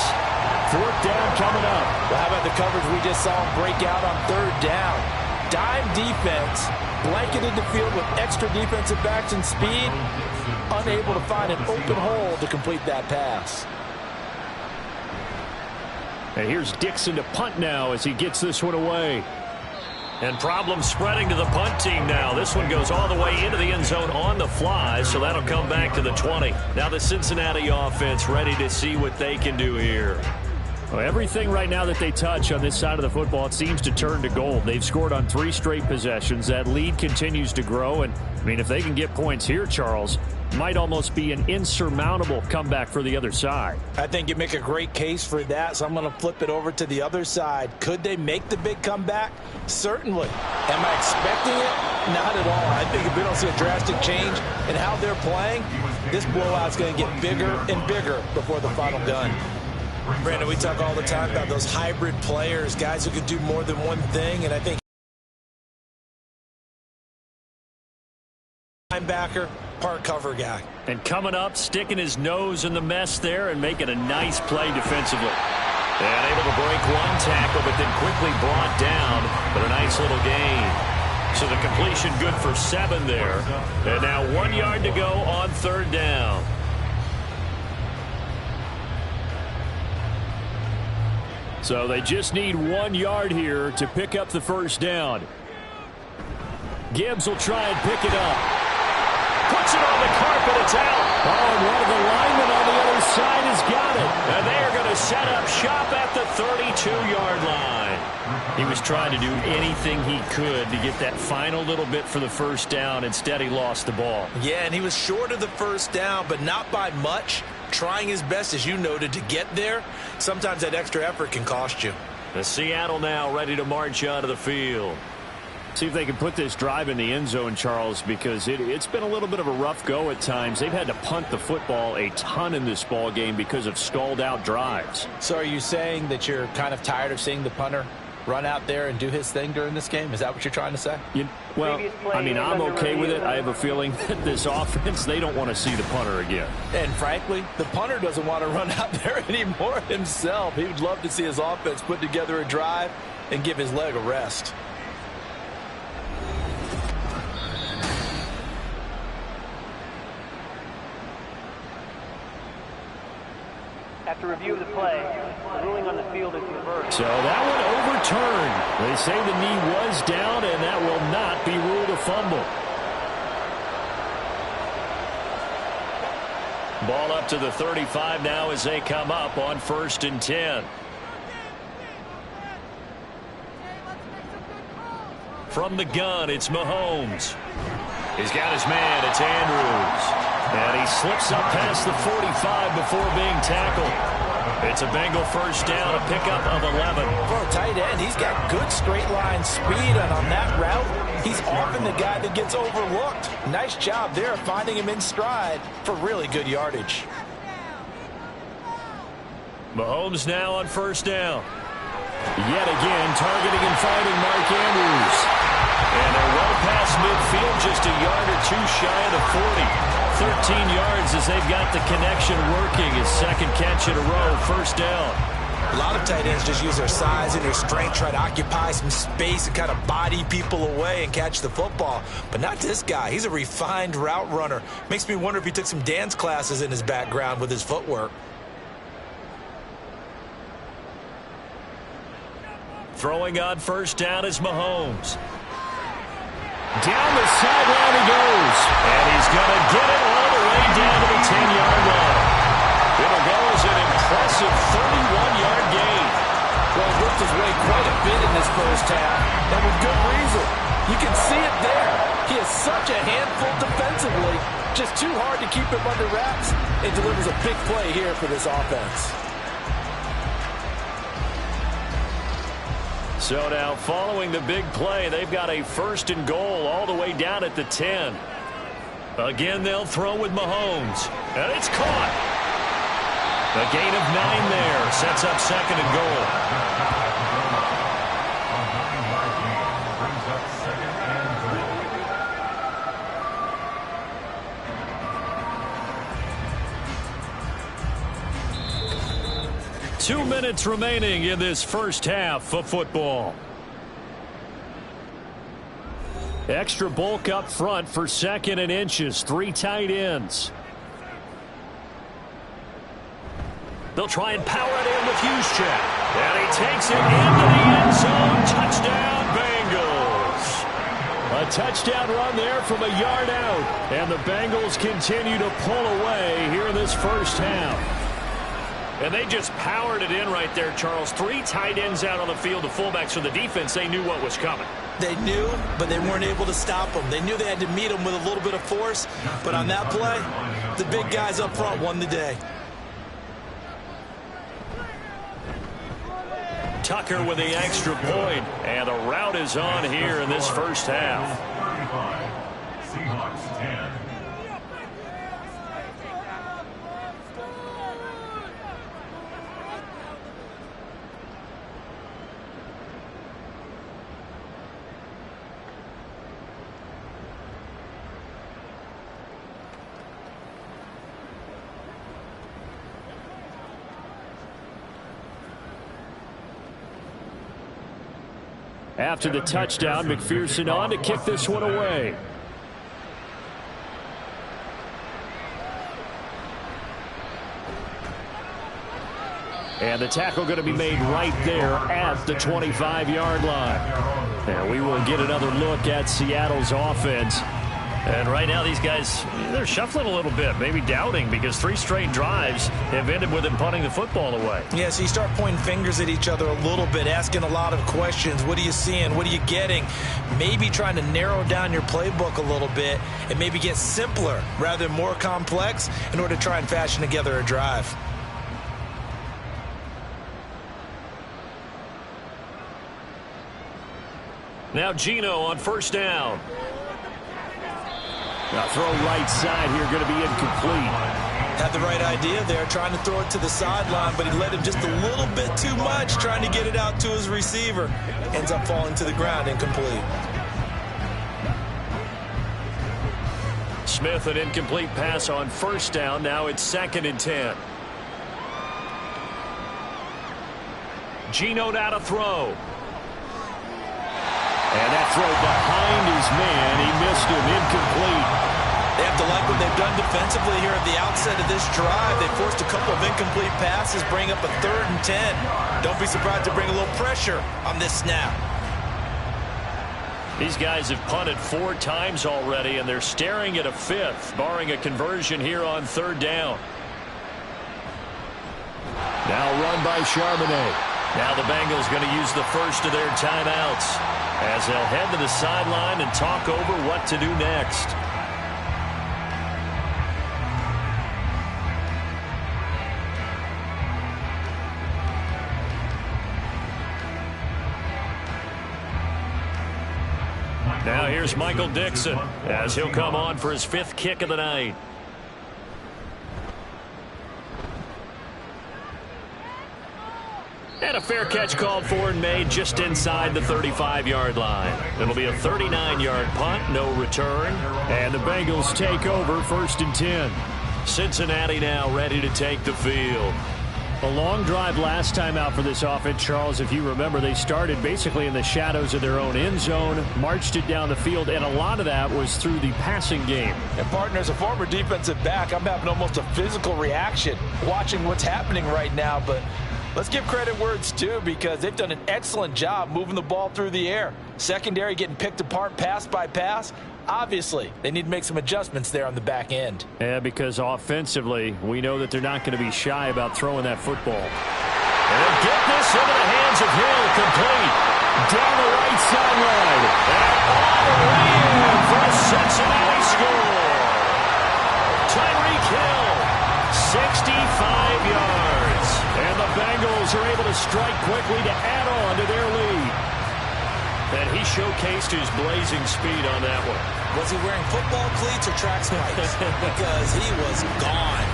4th down coming up. Well, how about the coverage we just saw him break out on 3rd down? Dime defense, blanketed the field with extra defensive backs and speed, unable to find an open hole to complete that pass. And here's Dixon to punt now as he gets this one away. And problems spreading to the punt team now. This one goes all the way into the end zone on the fly, so that'll come back to the 20. Now the Cincinnati offense ready to see what they can do here. Well, everything right now that they touch on this side of the football, it seems to turn to gold. They've scored on 3 straight possessions. That lead continues to grow. And, I mean, if they can get points here, Charles, might almost be an insurmountable comeback for the other side. I think you make a great case for that, so I'm going to flip it over to the other side. Could they make the big comeback? Certainly. Am I expecting it? Not at all. I think if we don't see a drastic change in how they're playing, this blowout's going to get bigger and bigger before the final gun. Brandon, we talk all the time about those hybrid players, guys who can do more than one thing, and I think linebacker, part cover guy. And coming up, sticking his nose in the mess there and making a nice play defensively. And able to break one tackle, but then quickly brought down, but a nice little gain. So the completion good for 7 there. And now 1 yard to go on 3rd down. So they just need 1 yard here to pick up the first down. Gibbs will try and pick it up. Puts it on the carpet. It's out. Oh, and one of the linemen on the other side has got it. And they are going to set up shop at the 32-yard line. He was trying to do anything he could to get that final little bit for the first down. Instead, he lost the ball. Yeah, and he was short of the first down, but not by much. Trying his best, as you noted, to get there. Sometimes that extra effort can cost you. The Seattle now ready to march onto the field. See if they can put this drive in the end zone, Charles, because it's been a little bit of a rough go at times. They've had to punt the football a ton in this ball game because of stalled out drives. So are you saying that you're kind of tired of seeing the punter run out there and do his thing during this game? Is that what you're trying to say? Well, I mean, I'm okay with it. I have a feeling that this offense, they don't want to see the punter again. And frankly, the punter doesn't want to run out there anymore himself. He would love to see his offense put together a drive and give his leg a rest. After review of the play, the ruling on the field is reversed. So that one overturned. They say the knee was down, and that will not be ruled a fumble. Ball up to the 35 now as they come up on 1st and 10. From the gun, it's Mahomes. He's got his man. It's Andrews. And he slips up past the 45 before being tackled. It's a Bengal first down, a pickup of 11. For a tight end, he's got good straight line speed, and on that route, he's often the guy that gets overlooked. Nice job there of finding him in stride for really good yardage. Mahomes now on 1st down. Yet again, targeting and finding Mark Andrews. And they're well past midfield, just a yard or two shy of the 40. 13 yards as they've got the connection working. His 2nd catch in a row, 1st down. A lot of tight ends just use their size and their strength, try to occupy some space and kind of body people away and catch the football. But not this guy. He's a refined route runner. Makes me wonder if he took some dance classes in his background with his footwork. Throwing on 1st down is Mahomes. Down the sideline he goes. And he's going to get it all the way down to the 10-yard line. It'll go as an impressive 31-yard gain. Well, he worked his way quite a bit in this first half, and with good reason. You can see it there. He is such a handful defensively. Just too hard to keep him under wraps, and delivers a big play here for this offense. So now following the big play, they've got a 1st and goal all the way down at the 10. Again, they'll throw with Mahomes. And it's caught. A gain of 9 there. Sets up 2nd and goal. 2 minutes remaining in this first half of football. Extra bulk up front for 2nd and inches. 3 tight ends. They'll try and power it in with Juszczyk. And he takes it into the end zone. Touchdown, Bengals. A touchdown run there from a yard out. And the Bengals continue to pull away here in this first half. And they just powered it in right there, Charles. 3 tight ends out on the field, the fullbacks for the defense. They knew what was coming. They knew, but they weren't able to stop them. They knew they had to meet them with a little bit of force, but on that play, the big guys up front won the day. Tucker with the extra point, and the route is on here in this first half. 35, Seahawks 10. After the touchdown, McPherson on to kick this one away. And the tackle going to be made right there at the 25-yard line. And we will get another look at Seattle's offense. And right now these guys, they're shuffling a little bit, maybe doubting, because 3 straight drives have ended with them punting the football away. Yeah, so you start pointing fingers at each other a little bit, asking a lot of questions. What are you seeing? What are you getting? Maybe trying to narrow down your playbook a little bit and maybe get simpler rather than more complex in order to try and fashion together a drive. Now Geno on first down. Now throw right side here, going to be incomplete. Had the right idea there, trying to throw it to the sideline, but he let him just a little bit too much, trying to get it out to his receiver. Ends up falling to the ground, incomplete. Smith, an incomplete pass on first down. Now it's 2nd and 10. Geno now to throw. And that throw behind his man. He missed him, incomplete. They have to like what they've done defensively here at the outset of this drive. They forced a couple of incomplete passes, bring up a 3rd and 10. Don't be surprised to bring a little pressure on this snap. These guys have punted 4 times already, and they're staring at a 5th, barring a conversion here on 3rd down. Now run by Charbonnet. Now the Bengals going to use the first of their timeouts as they'll head to the sideline and talk over what to do next. Now here's Michael Dixon as he'll come on for his 5th kick of the night. And a fair catch called for and made just inside the 35-yard line. It'll be a 39-yard punt, no return. And the Bengals take over 1st and 10. Cincinnati now ready to take the field. A long drive last time out for this offense, Charles. If you remember, they started basically in the shadows of their own end zone, marched it down the field, and a lot of that was through the passing game. And partner, as a former defensive back, I'm having almost a physical reaction watching what's happening right now, but let's give credit where it's due because they've done an excellent job moving the ball through the air. Secondary getting picked apart pass by pass. Obviously, they need to make some adjustments there on the back end. Yeah, because offensively, we know that they're not going to be shy about throwing that football. And they'll get this into the hands of Hill, complete. Down the right sideline. And all the way in for a Cincinnati score. Tyreek Hill, 65 yards. And the Bengals are able to strike quickly to add on to their lead. And he showcased his blazing speed on that one. Was he wearing football cleats or track spikes? Because he was gone.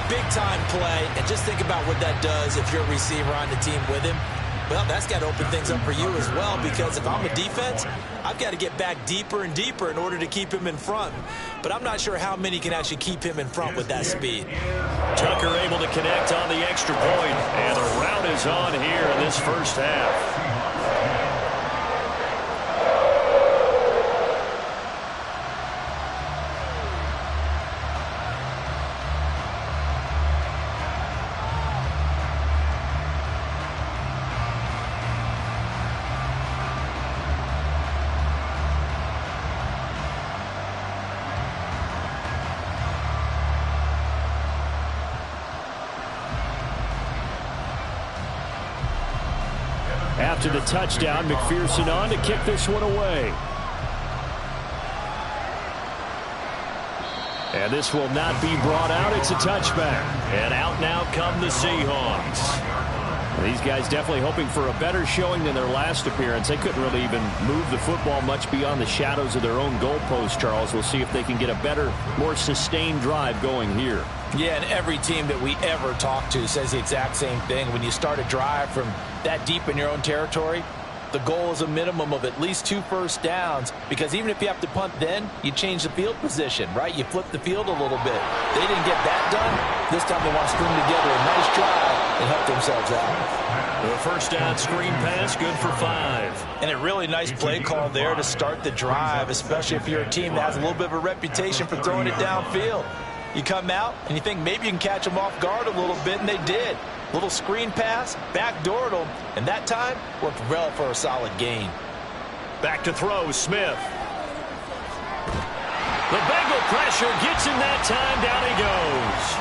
Big-time play. And just think about what that does if you're a receiver on the team with him. Well, that's got to open things up for you as well, because if I'm a defense, I've got to get back deeper and deeper in order to keep him in front. But I'm not sure how many can actually keep him in front with that speed. Tucker able to connect on the extra point, and the route is on here in this first half. After the touchdown, McPherson on to kick this one away. And this will not be brought out. It's a touchback. And out now come the Seahawks. These guys definitely hoping for a better showing than their last appearance. They couldn't really even move the football much beyond the shadows of their own goalpost, Charles. We'll see if they can get a better, more sustained drive going here. Yeah, and every team that we ever talk to says the exact same thing. When you start a drive from that deep in your own territory, the goal is a minimum of at least 2 first downs, because even if you have to punt then, you change the field position, right? You flip the field a little bit. They didn't get that done. This time they want to string together a nice drive and help themselves out. The first down screen pass, good for 5. And a really nice play call there to start the drive, especially if you're a team that has a little bit of a reputation for throwing it downfield. You come out and you think maybe you can catch them off guard a little bit, and they did. Little screen pass, backdoored them, and that time worked well for a solid gain. Back to throw, Smith. The Bengal pressure gets him that time. Down he goes.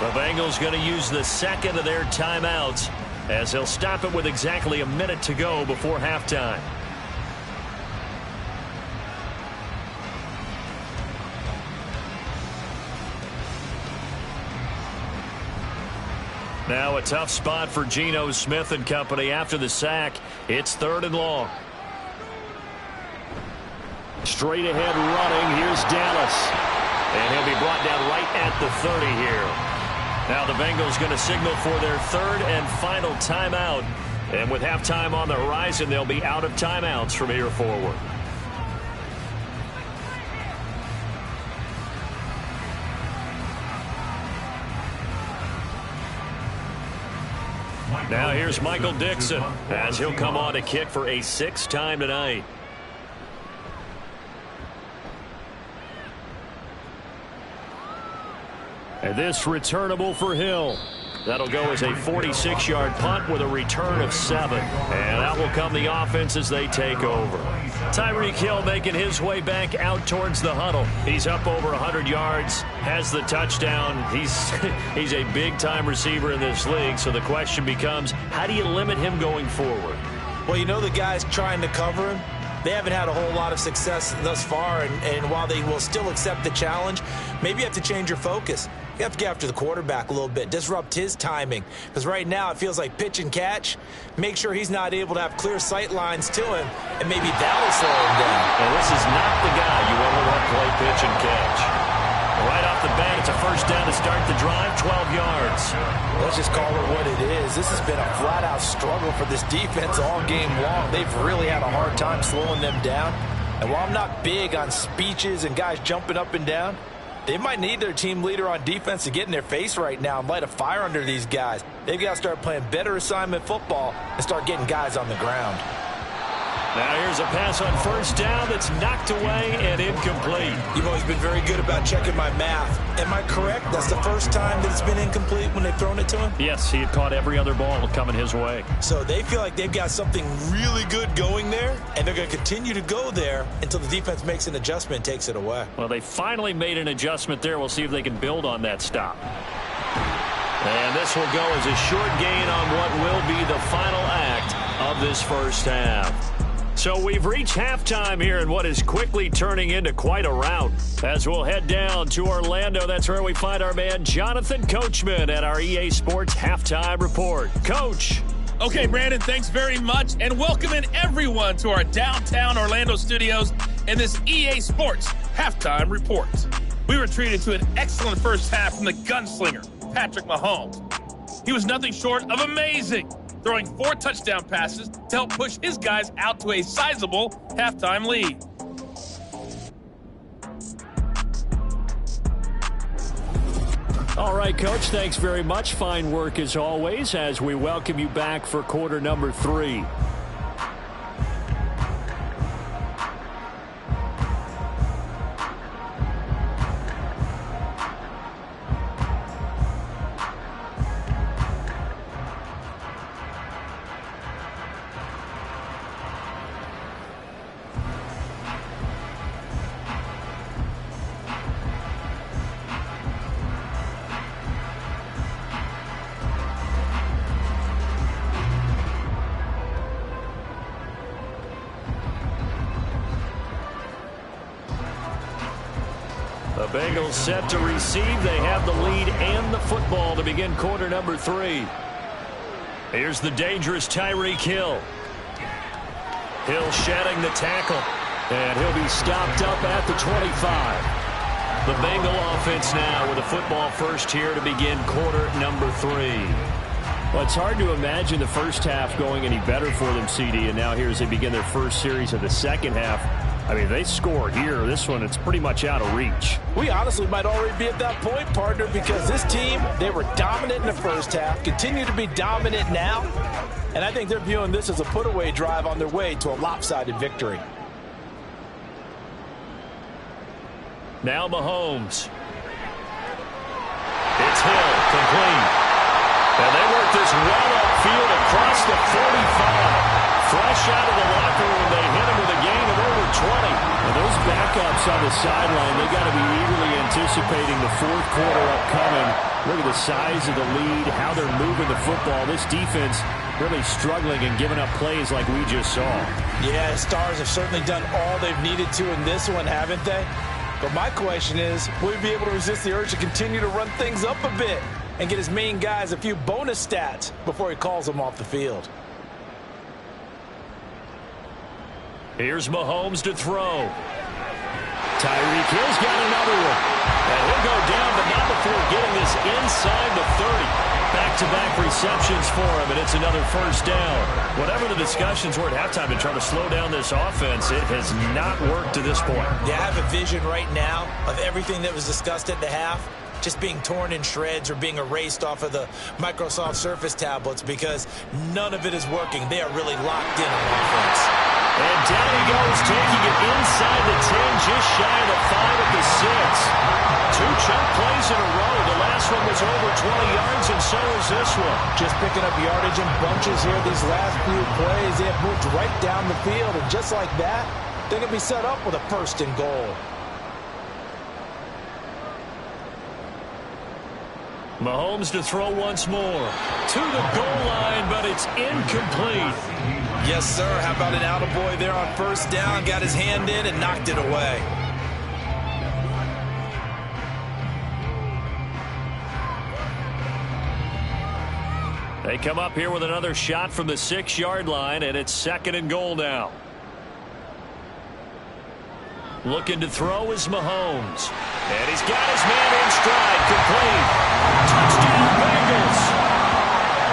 The Bengals going to use the second of their timeouts as they'll stop it with exactly a minute to go before halftime. Now a tough spot for Geno Smith and company after the sack. It's 3rd and long. Straight ahead running. Here's Dallas. And he'll be brought down right at the 30 here. Now the Bengals going to signal for their 3rd and final timeout. And with halftime on the horizon, they'll be out of timeouts from here forward. Now here's Michael Dixon as he'll come on to kick for a 6th time tonight. And this returnable for Hill. That'll go as a 46-yard punt with a return of 7. And that will come the offense as they take over. Tyreek Hill making his way back out towards the huddle. He's up over 100 yards, has the touchdown. He's a big-time receiver in this league, so the question becomes, how do you limit him going forward? Well, you know the guys trying to cover him, they haven't had a whole lot of success thus far, and while they will still accept the challenge, maybe you have to change your focus. You have to get after the quarterback a little bit, disrupt his timing, because right now it feels like pitch and catch. Make sure he's not able to have clear sight lines to him, and maybe that'll slow him down. And this is not the guy you want to let play pitch and catch. Right off the bat, it's a first down to start the drive, 12 yards. Let's just call it what it is. This has been a flat-out struggle for this defense all game long. They've really had a hard time slowing them down. And while I'm not big on speeches and guys jumping up and down, they might need their team leader on defense to get in their face right now and light a fire under these guys. They've got to start playing better assignment football and start getting guys on the ground. Now here's a pass on first down that's knocked away and incomplete. You've always been very good about checking my math. Am I correct? That's the first time that it's been incomplete when they've thrown it to him? Yes, he had caught every other ball coming his way. So they feel like they've got something really good going there, and they're going to continue to go there until the defense makes an adjustment and takes it away. Well, they finally made an adjustment there. We'll see if they can build on that stop. And this will go as a short gain on what will be the final act of this first half. So we've reached halftime here in what is quickly turning into quite a rout. As we'll head down to Orlando, that's where we find our man Jonathan Coachman at our EA Sports Halftime Report. Coach. Okay, Brandon, thanks very much, and welcome in everyone to our downtown Orlando studios and this EA Sports Halftime Report. We were treated to an excellent first half from the gunslinger, Patrick Mahomes. He was nothing short of amazing, throwing 4 touchdown passes to help push his guys out to a sizable halftime lead. All right, Coach, thanks very much. Fine work as always as we welcome you back for quarter number 3. The Bengals set to receive. They have the lead and the football to begin quarter number 3. Here's the dangerous Tyreek Hill. Hill shedding the tackle. And he'll be stopped up at the 25. The Bengal offense now with a football first here to begin quarter number 3. Well, it's hard to imagine the first half going any better for them, CD, and now here as they begin their first series of the second half. I mean, they score here. This one, it's pretty much out of reach. We honestly might already be at that point, partner, because this team, they were dominant in the first half, continue to be dominant now, and I think they're viewing this as a put-away drive on their way to a lopsided victory. Now Mahomes. It's Hill, complete. And they work this well upfield across the 45. Fresh out of the locker room, they hit him with a gain of over 20. And those backups on the sideline, they got to be eagerly anticipating the fourth quarter upcoming. Look at the size of the lead, how they're moving the football. This defense really struggling and giving up plays like we just saw. Yeah, Stars have certainly done all they've needed to in this one, haven't they? But my question is, will he be able to resist the urge to continue to run things up a bit and get his main guys a few bonus stats before he calls them off the field? Here's Mahomes to throw. Tyreek Hill's got another one. And he'll go down, but not before getting this inside the 30. Back-to-back receptions for him, and it's another first down. Whatever the discussions were at halftime to try to slow down this offense, it has not worked to this point. Yeah, I have a vision right now of everything that was discussed at the half just being torn in shreds or being erased off of the Microsoft Surface tablets because none of it is working. They are really locked in on offense. And down he goes, taking it inside the 10, just shy of the 5 at the 6. 2 chunk plays in a row. The last one was over 20 yards, and so is this one. Just picking up yardage in bunches here these last few plays. They have moved right down the field, and just like that, they can be set up with a first and goal. Mahomes to throw once more. To the goal line, but it's incomplete. Yes, sir. How about an attaboy there on first down? Got his hand in and knocked it away. They come up here with another shot from the 6-yard line, and it's 2nd and goal now. Looking to throw is Mahomes. And he's got his man in stride, complete. Touchdown, Bengals.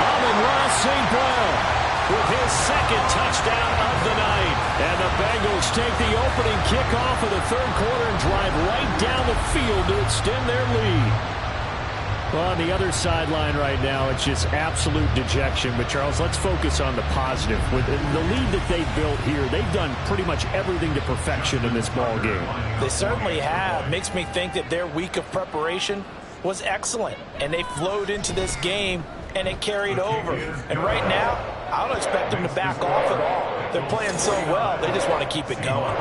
Amon-Ra St. Brown with his 2nd touchdown of the night. And the Bengals take the opening kickoff of the 3rd quarter and drive right down the field to extend their lead. Well, on the other sideline right now, it's just absolute dejection. But, Charles, let's focus on the positive. With the lead that they built here, they've done pretty much everything to perfection in this ball game. They certainly have. Makes me think that their week of preparation was excellent. And they flowed into this game, and it carried over. And right now, I don't expect them to back off at all. They're playing so well, they just want to keep it going.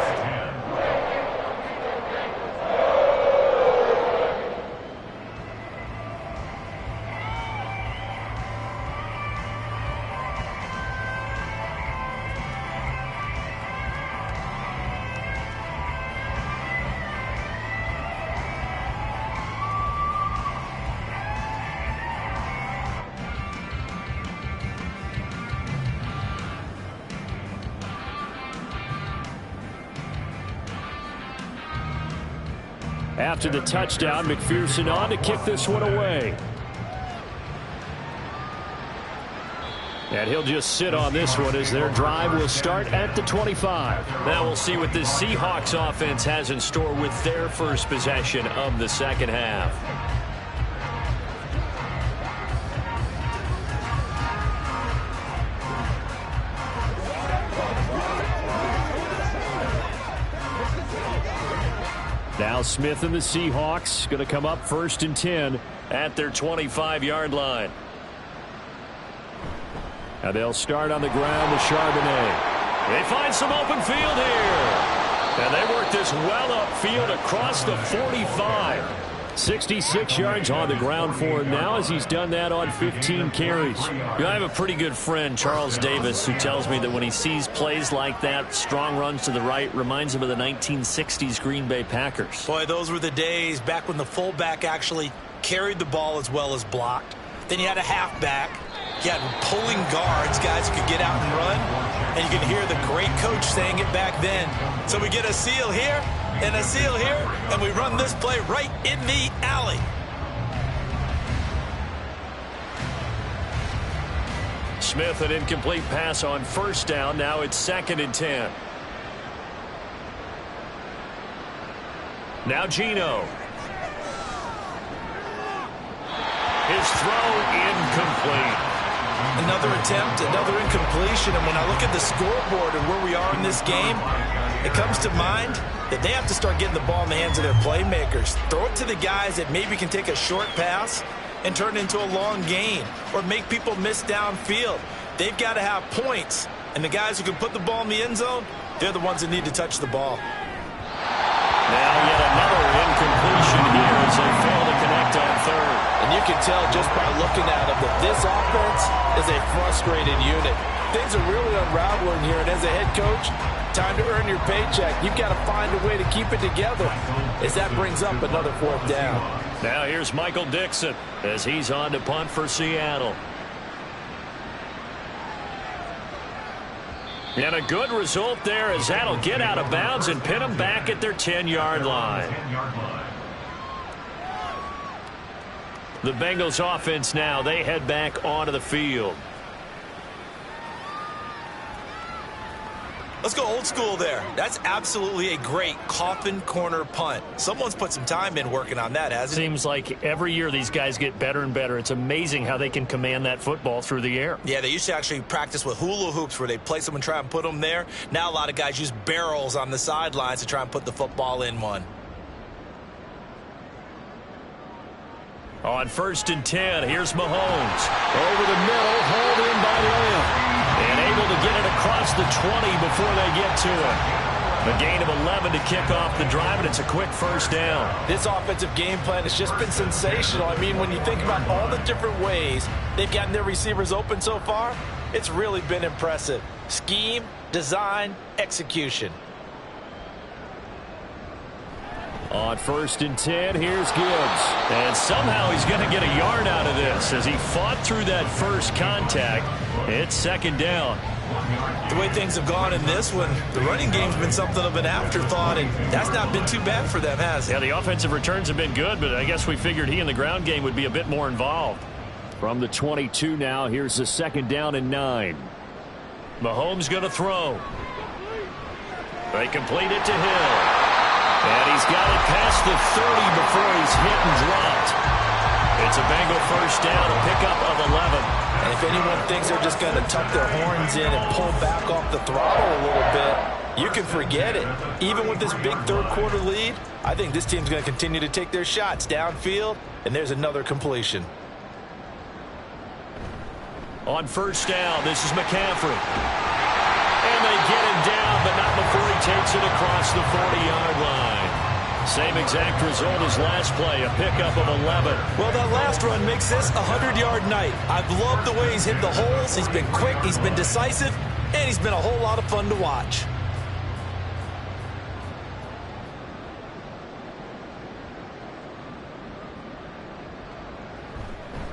After the touchdown, McPherson on to kick this one away. And he'll just sit on this one as their drive will start at the 25. Now we'll see what this Seahawks offense has in store with their first possession of the second half. Now Smith and the Seahawks going to come up 1st and 10 at their 25-yard line. And they'll start on the ground with Charbonnet. They find some open field here. And they work this well upfield across the 45. 66 yards on the ground for him now as he's done that on 15 carries. You know, I have a pretty good friend, Charles Davis, who tells me that when he sees plays like that, strong runs to the right, reminds him of the 1960s Green Bay Packers. Boy, those were the days back when the fullback actually carried the ball as well as blocked. Then you had a halfback. You had pulling guards, guys who could get out and run. And you can hear the great coach saying it back then. So we get a seal here and a seal here, and we run this play right in the alley. Smith, an incomplete pass on first down. Now it's 2nd and 10. Now Geno. His throw incomplete. Another attempt, another incompletion. And when I look at the scoreboard and where we are in this game, it comes to mind that they have to start getting the ball in the hands of their playmakers. Throw it to the guys that maybe can take a short pass and turn it into a long gain or make people miss downfield. They've got to have points. And the guys who can put the ball in the end zone, they're the ones that need to touch the ball. Now yet another incompletion here as they fail to connect on 3rd. And you can tell just by looking at them that this offense is a frustrated unit. Things are really unraveling here, and as a head coach, time to earn your paycheck. You've got to find a way to keep it together as that brings up another 4th down. Now here's Michael Dixon as he's on to punt for Seattle. And a good result there as that'll get out of bounds and pin them back at their 10-yard line. The Bengals offense now, they head back onto the field. Let's go old school there. That's absolutely a great coffin corner punt. Someone's put some time in working on that, hasn't it? Seems like every year these guys get better and better. It's amazing how they can command that football through the air. Yeah, they used to actually practice with hula hoops where they place them and try and put them there. Now a lot of guys use barrels on the sidelines to try and put the football in one. On 1st and 10, here's Mahomes. Over the middle, hauled in by Lamb. And able to get it across the 20 before they get to it. A gain of 11 to kick off the drive, and it's a quick 1st down. This offensive game plan has just been sensational. I mean, when you think about all the different ways they've gotten their receivers open so far, it's really been impressive. Scheme, design, execution. On 1st and 10, here's Gibbs. And somehow he's going to get a yard out of this as he fought through that first contact. It's 2nd down. The way things have gone in this one, the running game's been something of an afterthought, and that's not been too bad for them, has it? Yeah, the offensive returns have been good, but I guess we figured he in the ground game would be a bit more involved. From the 22 now, here's the 2nd down and 9. Mahomes going to throw. They complete it to Hill. And he's got it past the 30 before he's hit and dropped. It's a Bengal 1st down, a pickup of 11. And if anyone thinks they're just going to tuck their horns in and pull back off the throttle a little bit, you can forget it. Even with this big 3rd quarter lead, I think this team's going to continue to take their shots downfield, and there's another completion. On 1st down, this is McCaffrey. And they get him down, but not before he takes it across the 40-yard line. Same exact result as last play, a pickup of 11. Well, that last run makes this a 100-yard night. I've loved the way he's hit the holes. He's been quick, he's been decisive, and he's been a whole lot of fun to watch.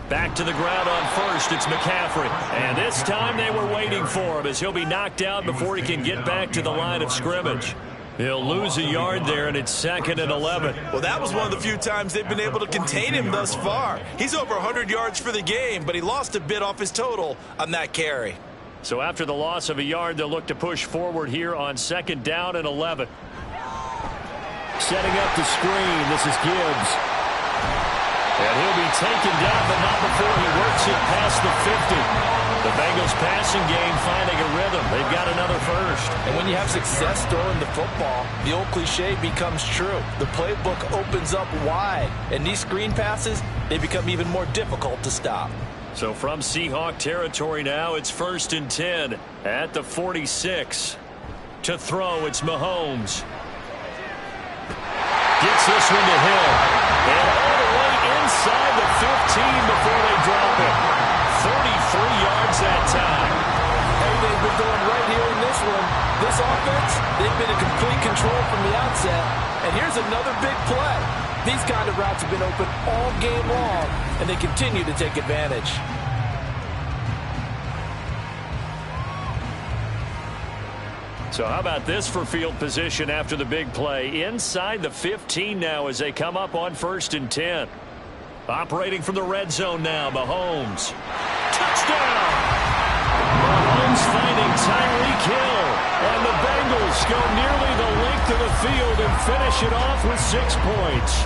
Back to the ground on 1st, it's McCaffrey. And this time they were waiting for him as he'll be knocked out before he can get back to the line of scrimmage. He'll lose a yard there, and it's 2nd and 11. Well, that was one of the few times they've been able to contain him thus far. He's over 100 yards for the game, but he lost a bit off his total on that carry. So after the loss of a yard, they'll look to push forward here on 2nd down and 11. Setting up the screen, this is Gibbs. And he'll be taken down, but not before he works it past the 50. The Bengals passing game finding a rhythm. They've got another 1st. And when you have success throwing the football, the old cliche becomes true. The playbook opens up wide, and these screen passes, they become even more difficult to stop. So from Seahawk territory now, it's 1st and 10 at the 46. To throw, it's Mahomes. Gets this one to Hill. And all the way inside the 15 before they drop it. 33 yards that time. Hey, they've been going right here in this one. This offense, they've been in complete control from the outset. And here's another big play. These kind of routes have been open all game long, and they continue to take advantage. So how about this for field position after the big play? Inside the 15 now as they come up on 1st and 10. Operating from the red zone now, Mahomes. Touchdown! Mahomes finding Tyreek Hill. And the Bengals go nearly the length of the field and finish it off with 6 points.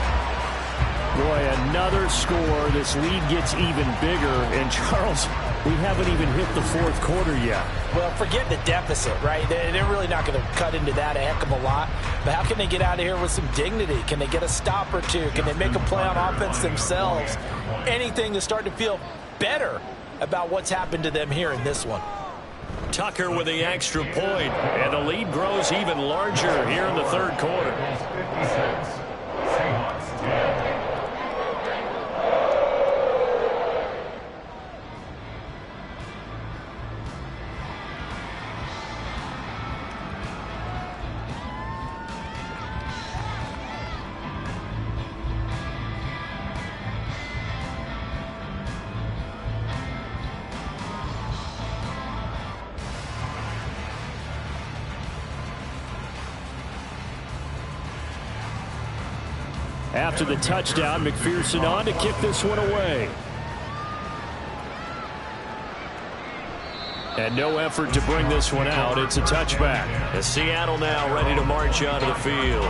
Boy, another score. This lead gets even bigger. And, Charles, we haven't even hit the 4th quarter yet. Well, forget the deficit, right? They're really not going to cut into that a heck of a lot. But how can they get out of here with some dignity? Can they get a stop or two? Can they make a play on offense themselves? Anything to start to feel better about what's happened to them here in this one. Tucker with the extra point, and the lead grows even larger here in the 3rd quarter. 56. Seahawks 10. After the touchdown, McPherson on to kick this one away. And no effort to bring this one out. It's a touchback. And Seattle now ready to march onto the field.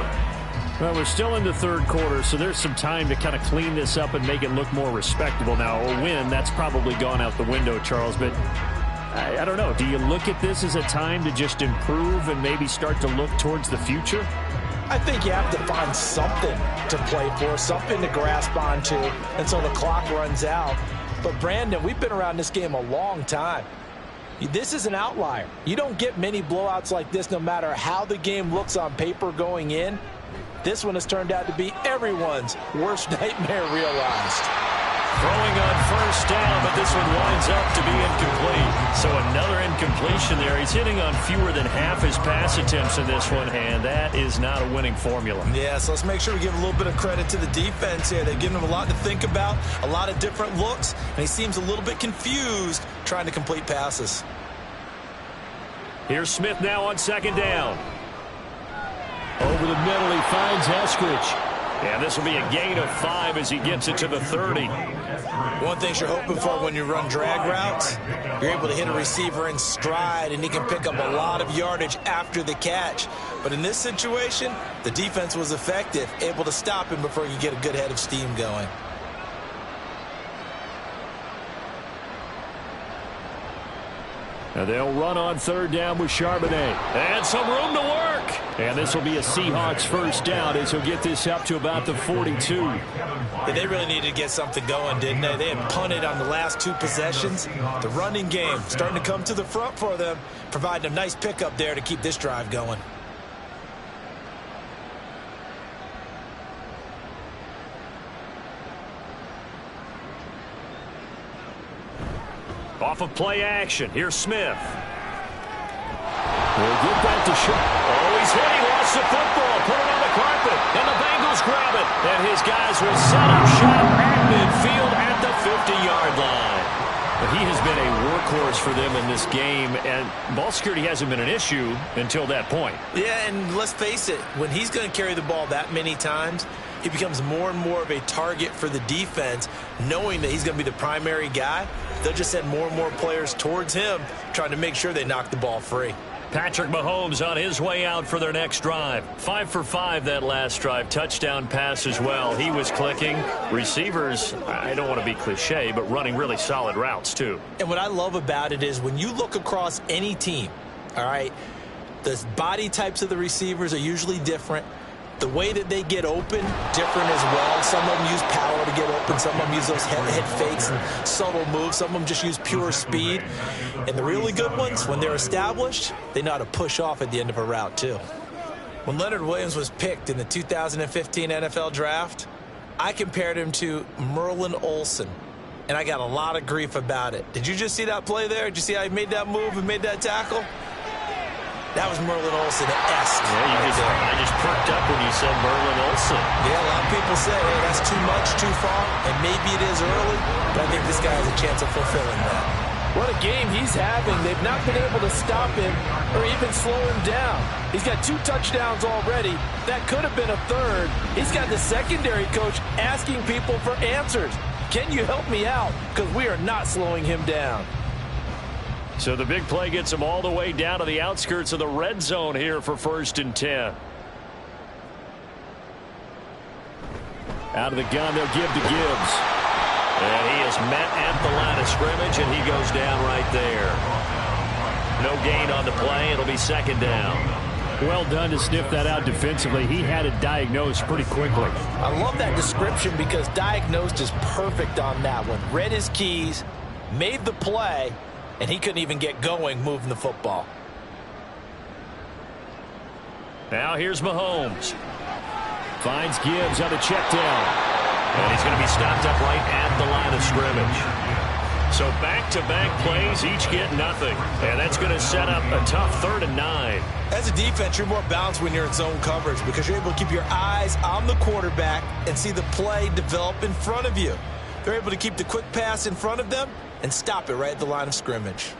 Well, we're still in the 3rd quarter, so there's some time to kind of clean this up and make it look more respectable. Now, a win, that's probably gone out the window, Charles, but I don't know. Do you look at this as a time to just improve and maybe start to look towards the future? I think you have to find something to play for, something to grasp onto until the clock runs out. But, Brandon, we've been around this game a long time. This is an outlier. You don't get many blowouts like this no matter how the game looks on paper going in. This one has turned out to be everyone's worst nightmare realized. Throwing on 1st down, but this one winds up to be incomplete. So another incompletion there. He's hitting on fewer than half his pass attempts in this one, and that is not a winning formula. Yeah, so let's make sure we give a little bit of credit to the defense here. They've given him a lot to think about, a lot of different looks, and he seems a little bit confused trying to complete passes. Here's Smith now on 2nd down. Over the middle, he finds Eskridge. And this will be a gain of 5 as he gets it to the 30. One thing you're hoping for when you run drag routes, you're able to hit a receiver in stride, and he can pick up a lot of yardage after the catch. But in this situation, the defense was effective, able to stop him before you get a good head of steam going. Now they'll run on 3rd down with Charbonnet. And some room to work. And this will be a Seahawks 1st down as he'll get this up to about the 42. Yeah, they really needed to get something going, didn't they? They had punted on the last 2 possessions. The running game starting to come to the front for them, providing a nice pickup there to keep this drive going. Off of play action. Here's Smith. We'll get that to show. Oh, he's hit. He lost the football. Put it on the carpet. And the Bengals grab it. And his guys will set up shop at midfield at the 50-yard line. But he has been a workhorse for them in this game, and ball security hasn't been an issue until that point. Yeah, and let's face it, when he's going to carry the ball that many times, he becomes more and more of a target for the defense, knowing that he's going to be the primary guy. They'll just send more and more players towards him, trying to make sure they knock the ball free. Patrick Mahomes on his way out for their next drive. 5 for 5 that last drive. Touchdown pass as well. He was clicking. Receivers, I don't want to be cliche, but running really solid routes too. And what I love about it is when you look across any team, all right, the body types of the receivers are usually different. The way that they get open, different as well. Some of them use power to get open. Some of them use those head fakes and subtle moves. Some of them just use pure speed. And the really good ones, when they're established, they know how to push off at the end of a route too. When Leonard Williams was picked in the 2015 NFL Draft, I compared him to Merlin Olsen, and I got a lot of grief about it. Did you just see that play there? Did you see how he made that move and made that tackle? That was Merlin Olsen-esque. Yeah, I just perked up when you said Merlin Olsen. Yeah, a lot of people say, hey, that's too much, too far, and maybe it is early, but I think this guy has a chance of fulfilling that. What a game he's having. They've not been able to stop him or even slow him down. He's got 2 touchdowns already. That could have been a third. He's got the secondary coach asking people for answers. Can you help me out? Because we are not slowing him down. So the big play gets him all the way down to the outskirts of the red zone here for 1st and 10. Out of the gun, they'll give to Gibbs. And he is met at the line of scrimmage, and he goes down right there. No gain on the play. It'll be 2nd down. Well done to sniff that out defensively. He had it diagnosed pretty quickly. I love that description because diagnosed is perfect on that one. Read his keys, made the play, and he couldn't even get going moving the football. Now here's Mahomes. Finds Gibbs on the check down. And he's going to be stopped up right at the line of scrimmage. So back-to-back plays, each get nothing. And that's going to set up a tough 3rd and 9. As a defense, you're more balanced when you're in zone coverage because you're able to keep your eyes on the quarterback and see the play develop in front of you. They're able to keep the quick pass in front of them and stop it right at the line of scrimmage.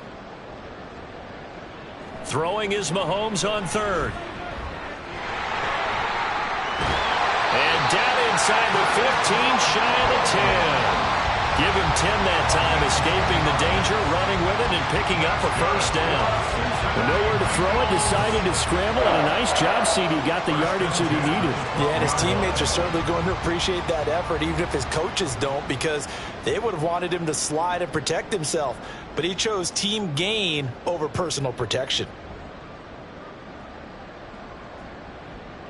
Throwing is Mahomes on 3rd. And down inside the 15, shy of the 10. Give him 10 that time, escaping the danger, running with it, and picking up a 1st down. With nowhere to throw it, decided to scramble, and a nice job, CD. Got the yardage that he needed. Yeah, and his teammates are certainly going to appreciate that effort, even if his coaches don't, because they would have wanted him to slide and protect himself. But he chose team gain over personal protection.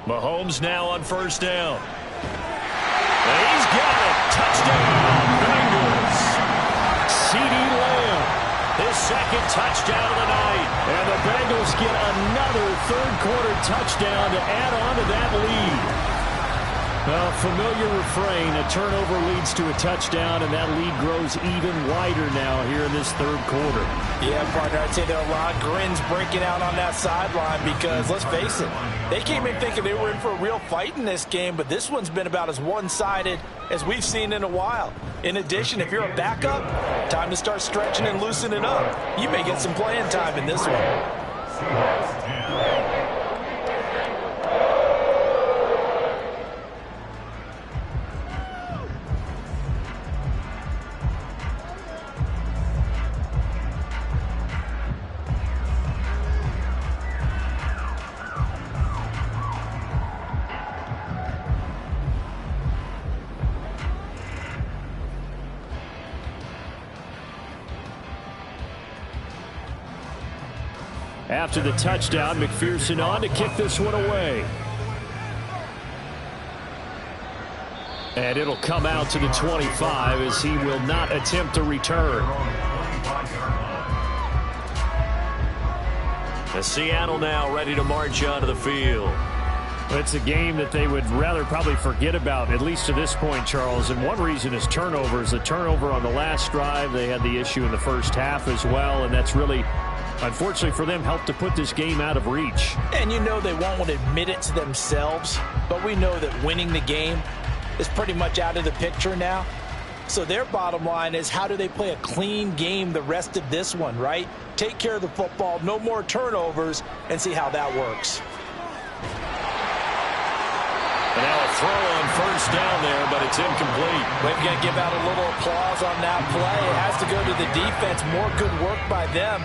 Mahomes now on 1st down. And he's got it. Touchdown, Bengals. CD Lamb. His 2nd touchdown of the night. And the Bengals get another 3rd-quarter touchdown to add on to that lead. A familiar refrain, a turnover leads to a touchdown, and that lead grows even wider now here in this 3rd quarter. Yeah, partner, I'd say there are a lot of grins breaking out on that sideline because, let's face it, they came in thinking they were in for a real fight in this game, but this one's been about as one-sided as we've seen in a while. In addition, if you're a backup, time to start stretching and loosening up. You may get some playing time in this one. Seahawks 10. After the touchdown, McPherson on to kick this one away. And it'll come out to the 25 as he will not attempt to return. The Seattle now ready to march onto the field. It's a game that they would rather probably forget about, at least to this point, Charles. And one reason is turnovers. The turnover on the last drive, they had the issue in the first half as well, and that's really, unfortunately for them, helped to put this game out of reach. And you know they won't admit it to themselves, but we know that winning the game is pretty much out of the picture now. So their bottom line is, how do they play a clean game the rest of this one, right? Take care of the football, no more turnovers, and see how that works. And now a throw on 1st down there, but it's incomplete. We're going to give out a little applause on that play. It has to go to the defense. More good work by them.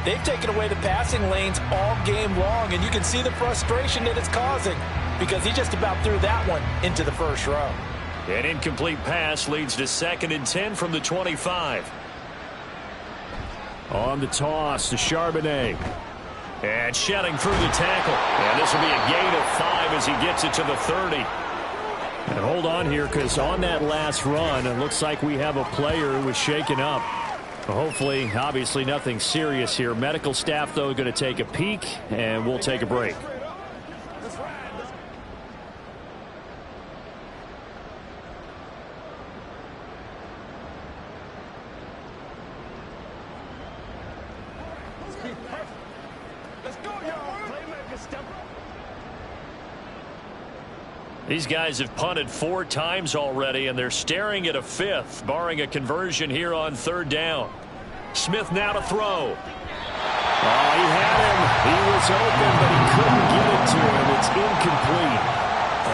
They've taken away the passing lanes all game long, and you can see the frustration that it's causing because he just about threw that one into the first row. An incomplete pass leads to 2nd and 10 from the 25. On the toss to Charbonnet. And shedding through the tackle. And this will be a gain of 5 as he gets it to the 30. And hold on here, because on that last run, it looks like we have a player who was shaken up. Hopefully, obviously nothing serious here. Medical staff, though, going to take a peek, and we'll take a break. These guys have punted 4 times already, and they're staring at a 5th, barring a conversion here on 3rd down. Smith now to throw. Oh, he had him. He was open, but he couldn't get it to him. It's incomplete.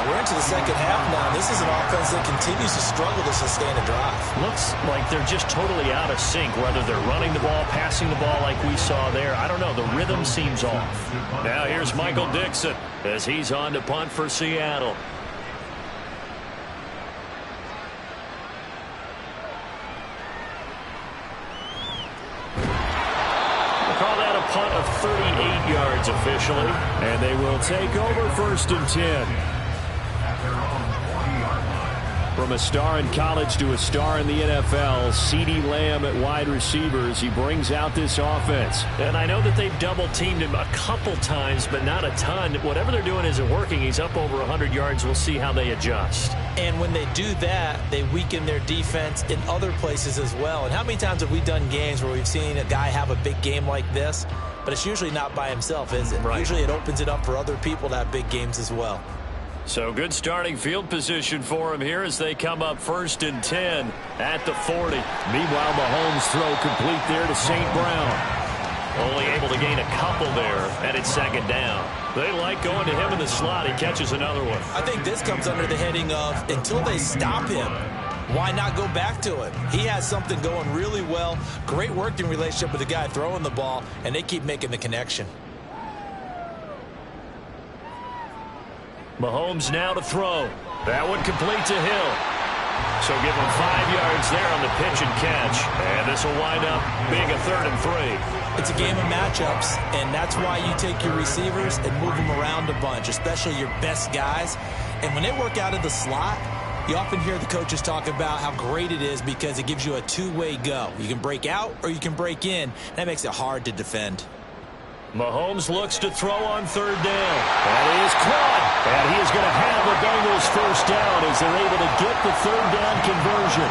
We're into the second half now. This is an offense that continues to struggle to sustain a drive. Looks like they're just totally out of sync, whether they're running the ball, passing the ball like we saw there. I don't know. The rhythm seems off. Now here's Michael Dixon as he's on to punt for Seattle. Call that a punt of 38 yards officially. And they will take over 1st and 10. From a star in college to a star in the NFL, CeeDee Lamb at wide receivers. He brings out this offense. And I know that they've double-teamed him a couple times, but not a ton. Whatever they're doing isn't working. He's up over 100 yards. We'll see how they adjust. And when they do that, they weaken their defense in other places as well. And how many times have we done games where we've seen a guy have a big game like this? But it's usually not by himself, is it? Right. Usually it opens it up for other people to have big games as well. So good starting field position for him here as they come up 1st and 10 at the 40. Meanwhile, Mahomes' throw complete there to St. Brown. Only able to gain a couple there, and it's 2nd down. They like going to him in the slot. He catches another one. I think this comes under the heading of until they stop him, why not go back to him? He has something going really well. Great working relationship with the guy throwing the ball, and they keep making the connection. Mahomes now to throw. That one complete to Hill. So give him 5 yards there on the pitch and catch. And this will wind up being a 3rd and 3. It's a game of matchups, and that's why you take your receivers and move them around a bunch, especially your best guys. And when they work out of the slot, you often hear the coaches talk about how great it is because it gives you a two-way go. You can break out or you can break in. That makes it hard to defend. Mahomes looks to throw on 3rd down. That is caught. And he is going to have the Bengals 1st down as they're able to get the 3rd down conversion.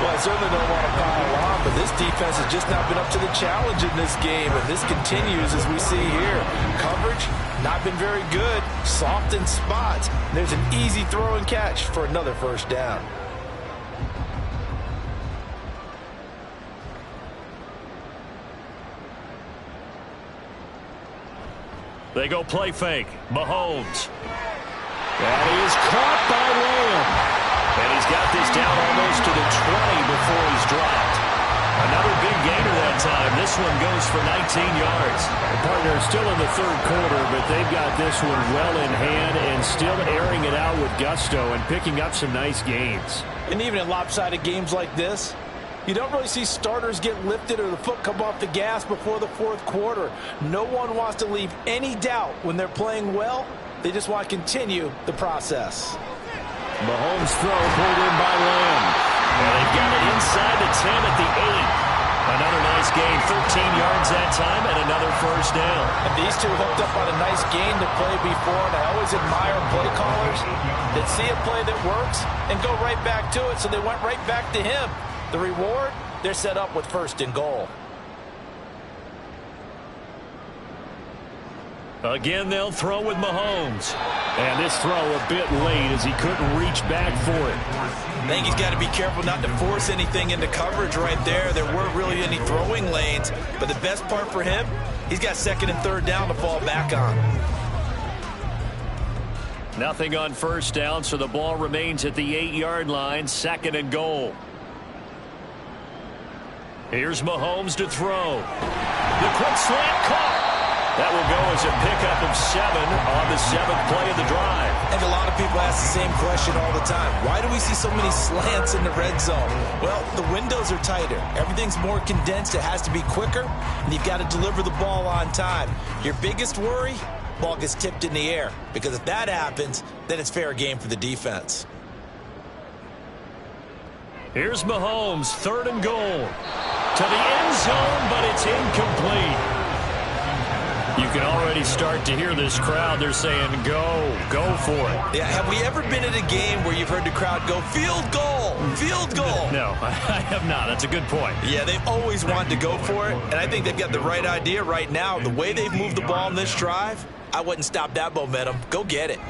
Well, I certainly don't want to pile on, but this defense has just not been up to the challenge in this game, and this continues as we see here. Coverage, not been very good. Soft in spots. There's an easy throw and catch for another 1st down. They go play fake. Mahomes. That is caught by Lamb. And he's got this down almost to the 20 before he's dropped. Another big gainer that time. This one goes for 19 yards. The partner is still in the 3rd quarter, but they've got this one well in hand and still airing it out with gusto and picking up some nice gains. And even in lopsided games like this, you don't really see starters get lifted or the foot come off the gas before the 4th quarter. No one wants to leave any doubt when they're playing well. They just want to continue the process. Mahomes' throw pulled in by Lamb. And they've got it inside the 10 at the 8. Another nice gain, 13 yards that time, and another 1st down. And these two hooked up on a nice gain to play before, and I always admire play callers that see a play that works and go right back to it, so they went right back to him. The reward, they're set up with 1st and goal. Again, they'll throw with Mahomes. And this throw a bit late as he couldn't reach back for it. I think he's got to be careful not to force anything into coverage right there. There weren't really any throwing lanes, but the best part for him, he's got 2nd and 3rd down to fall back on. Nothing on 1st down, so the ball remains at the 8-yard line, 2nd and goal. Here's Mahomes to throw. The quick slant caught. That will go as a pickup of 7 on the 7th play of the drive. And a lot of people ask the same question all the time. Why do we see so many slants in the red zone? Well, the windows are tighter. Everything's more condensed. It has to be quicker, and you've got to deliver the ball on time. Your biggest worry, ball gets tipped in the air, because if that happens, then it's fair game for the defense. Here's Mahomes, 3rd and goal. To the end zone, but it's incomplete. You can already start to hear this crowd. They're saying, go for it. Yeah, have we ever been at a game where you've heard the crowd go, field goal, field goal? No, I have not. That's a good point. Yeah, they've always wanted to go for it, and I think they've got the right idea right now. The way they've moved the ball in this drive, I wouldn't stop that momentum. Go get it.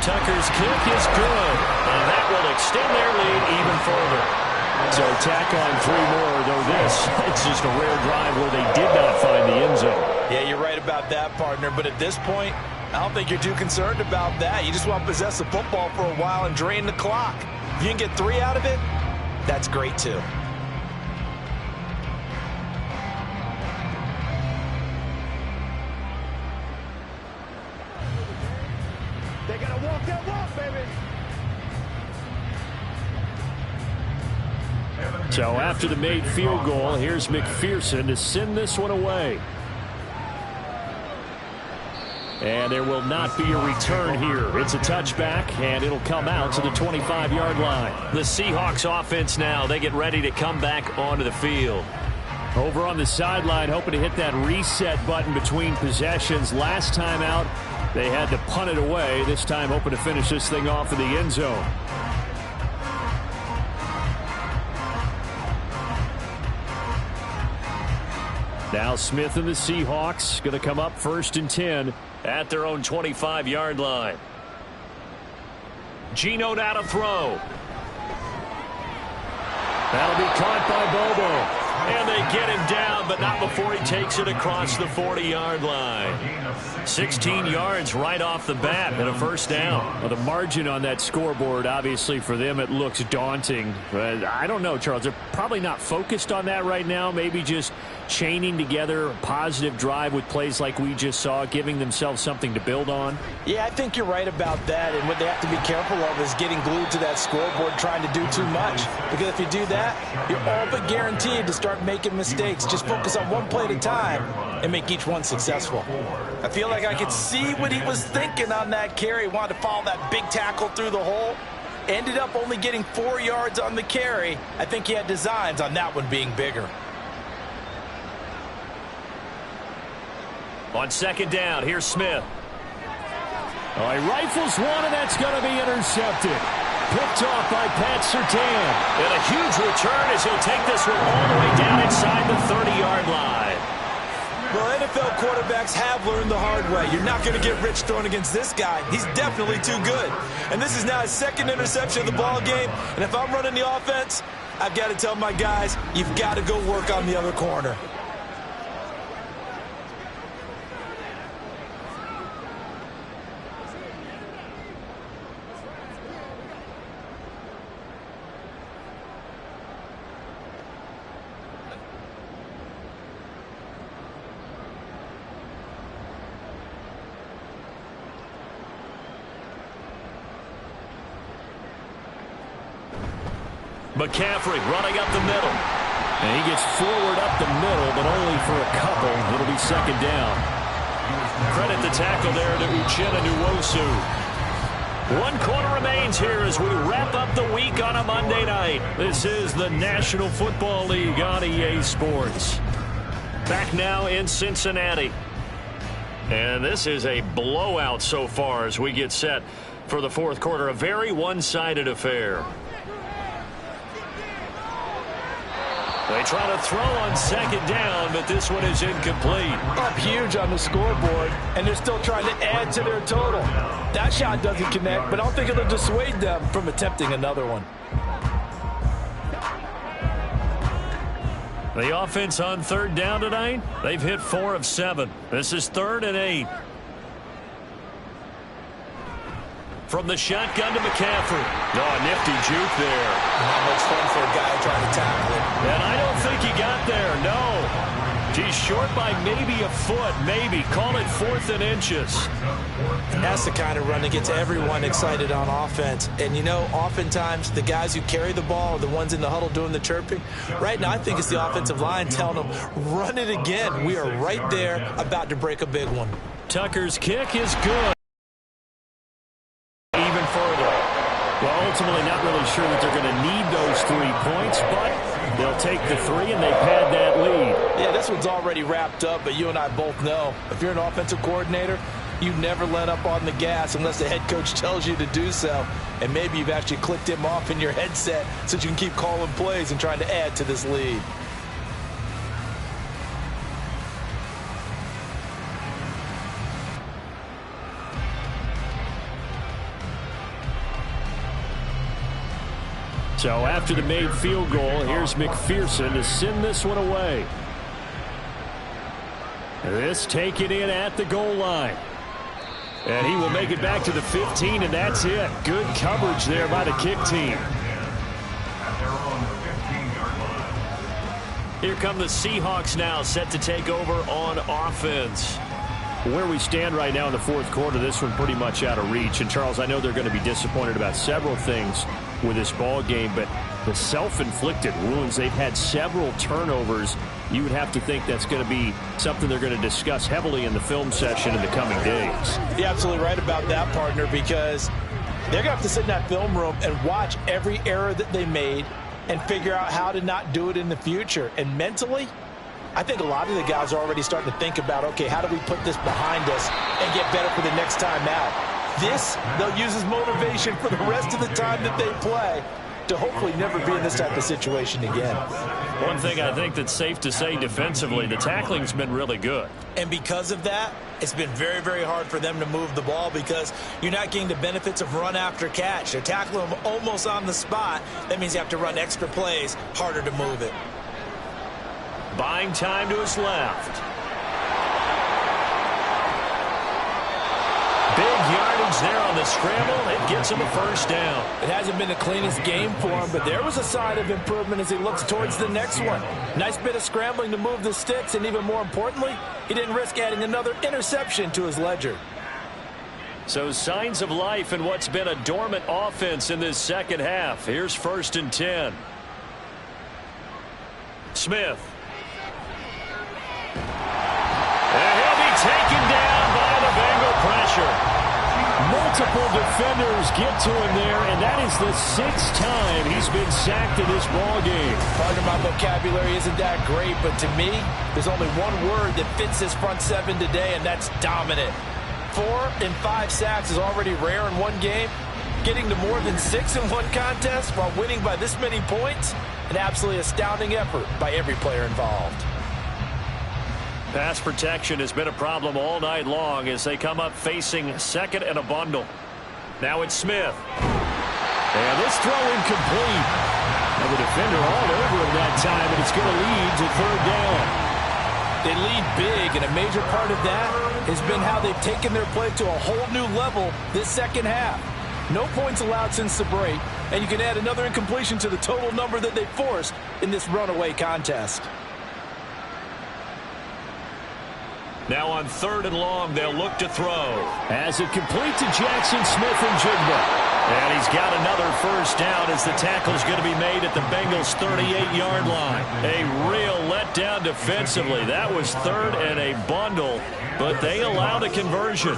Tucker's kick is good, and that will extend their lead even further. So tack on 3 more, though it's just a rare drive where they did not find the end zone. Yeah, you're right about that, partner. But at this point, I don't think you're too concerned about that. You just want to possess the football for a while and drain the clock. If you can get 3 out of it, that's great too. They got to walk that walk, baby. So after the made field goal, here's McPherson to send this one away. And there will not be a return here. It's a touchback, and it'll come out to the 25-yard line. The Seahawks offense now, they get ready to come back onto the field. Over on the sideline, hoping to hit that reset button between possessions. Last time out, they had to punt it away. This time hoping to finish this thing off in the end zone. Now Smith and the Seahawks going to come up 1st and 10 at their own 25-yard line. Geno out to throw. That'll be caught by Bobo. And they get him down, but not before he takes it across the 40-yard line. 16 yards right off the bat and a first down. Well, the margin on that scoreboard, obviously for them, it looks daunting. But I don't know, Charles. They're probably not focused on that right now. Maybe just chaining together a positive drive with plays like we just saw, giving themselves something to build on. Yeah, I think you're right about that. And what they have to be careful of is getting glued to that scoreboard trying to do too much. Because if you do that, you're all but guaranteed to start making mistakes. Just focus on one play at a time and make each one successful. I feel like I could see what he was thinking on that carry. Wanted to follow that big tackle through the hole. Ended up only getting 4 yards on the carry. I think he had designs on that one being bigger. On 2nd down, here's Smith. He rifles one, and that's going to be intercepted. Picked off by Pat Surtain. And a huge return as he'll take this one all the way down inside the 30-yard line. Well, NFL quarterbacks have learned the hard way. You're not going to get rich throwing against this guy. He's definitely too good. And this is now his 2nd interception of the ball game. And if I'm running the offense, I've got to tell my guys, you've got to go work on the other corner. McCaffrey running up the middle. And he gets forward up the middle, but only for a couple. It'll be 2nd down. Credit the tackle there to Uchenna Nwosu. 1 quarter remains here as we wrap up the week on a Monday night. This is the National Football League on EA Sports. Back now in Cincinnati. And this is a blowout so far as we get set for the 4th quarter. A very one-sided affair. They try to throw on 2nd down, but this one is incomplete. Up huge on the scoreboard, and they're still trying to add to their total. That shot doesn't connect, but I don't think it'll dissuade them from attempting another one. The offense on 3rd down tonight, they've hit 4 of 7. This is 3rd and 8. From the shotgun to McCaffrey. Oh, a nifty juke there. Not much fun for a guy trying to tackle it. And I don't think he got there, no. He's short by maybe a foot, maybe. Call it 4th and inches. That's the kind of run that gets everyone excited on offense. And, you know, oftentimes the guys who carry the ball are the ones in the huddle doing the chirping. Right now, I think it's the offensive line telling them, run it again. We are right there about to break a big one. Tucker's kick is good. Well, ultimately not really sure that they're going to need those 3 points, but they'll take the 3 and they've had that lead. Yeah, this one's already wrapped up, but you and I both know if you're an offensive coordinator, you never let up on the gas unless the head coach tells you to do so. And maybe you've actually clicked him off in your headset so you can keep calling plays and trying to add to this lead. So after the made field goal, here's McPherson to send this one away. This taken in at the goal line. And he will make it back to the 15, and that's it. Good coverage there by the kick team. Here come the Seahawks now, set to take over on offense. Where we stand right now in the fourth quarter, this one pretty much out of reach. And, Charles, I know they're going to be disappointed about several things with this ball game, but the self-inflicted wounds, they've had several turnovers. You would have to think that's going to be something they're going to discuss heavily in the film session in the coming days. You're absolutely right about that, partner, because they're going to have to sit in that film room and watch every error that they made and figure out how to not do it in the future. And mentally, I think a lot of the guys are already starting to think about, okay, how do we put this behind us and get better for the next time out? This, they'll use as motivation for the rest of the time that they play to hopefully never be in this type of situation again. One thing I think that's safe to say defensively, the tackling's been really good. And because of that, it's been very, very hard for them to move the ball because you're not getting the benefits of run after catch. They're tackling them almost on the spot. That means you have to run extra plays, harder to move it. Buying time to his left. Big yardage there on the scramble. It gets him a first down. It hasn't been the cleanest game for him, but there was a sign of improvement as he looks towards the next one. Nice bit of scrambling to move the sticks, and even more importantly, he didn't risk adding another interception to his ledger. So signs of life in what's been a dormant offense in this second half. Here's 1st and 10. Smith. And he'll be taken down by the Bengal pressure. Multiple defenders get to him there, and that is the 6th time he's been sacked in this ball game. Partner, my vocabulary isn't that great, but to me, there's only one word that fits this front seven today, and that's dominant. 4 and 5 sacks is already rare in one game. Getting to more than 6 in one contest while winning by this many points, an absolutely astounding effort by every player involved. Pass protection has been a problem all night long as they come up facing second and a bundle. Now it's Smith. And this throw incomplete. And the defender all over him that time, and it's going to lead to 3rd down. They lead big, and a major part of that has been how they've taken their play to a whole new level this second half. No points allowed since the break, and you can add another incompletion to the total number that they forced in this runaway contest. Now on 3rd and long, they'll look to throw. As it complete to Jackson Smith-Njigba. And he's got another first down as the tackle's going to be made at the Bengals' 38-yard line. A real letdown defensively. That was 3rd and a bundle, but they allowed a conversion.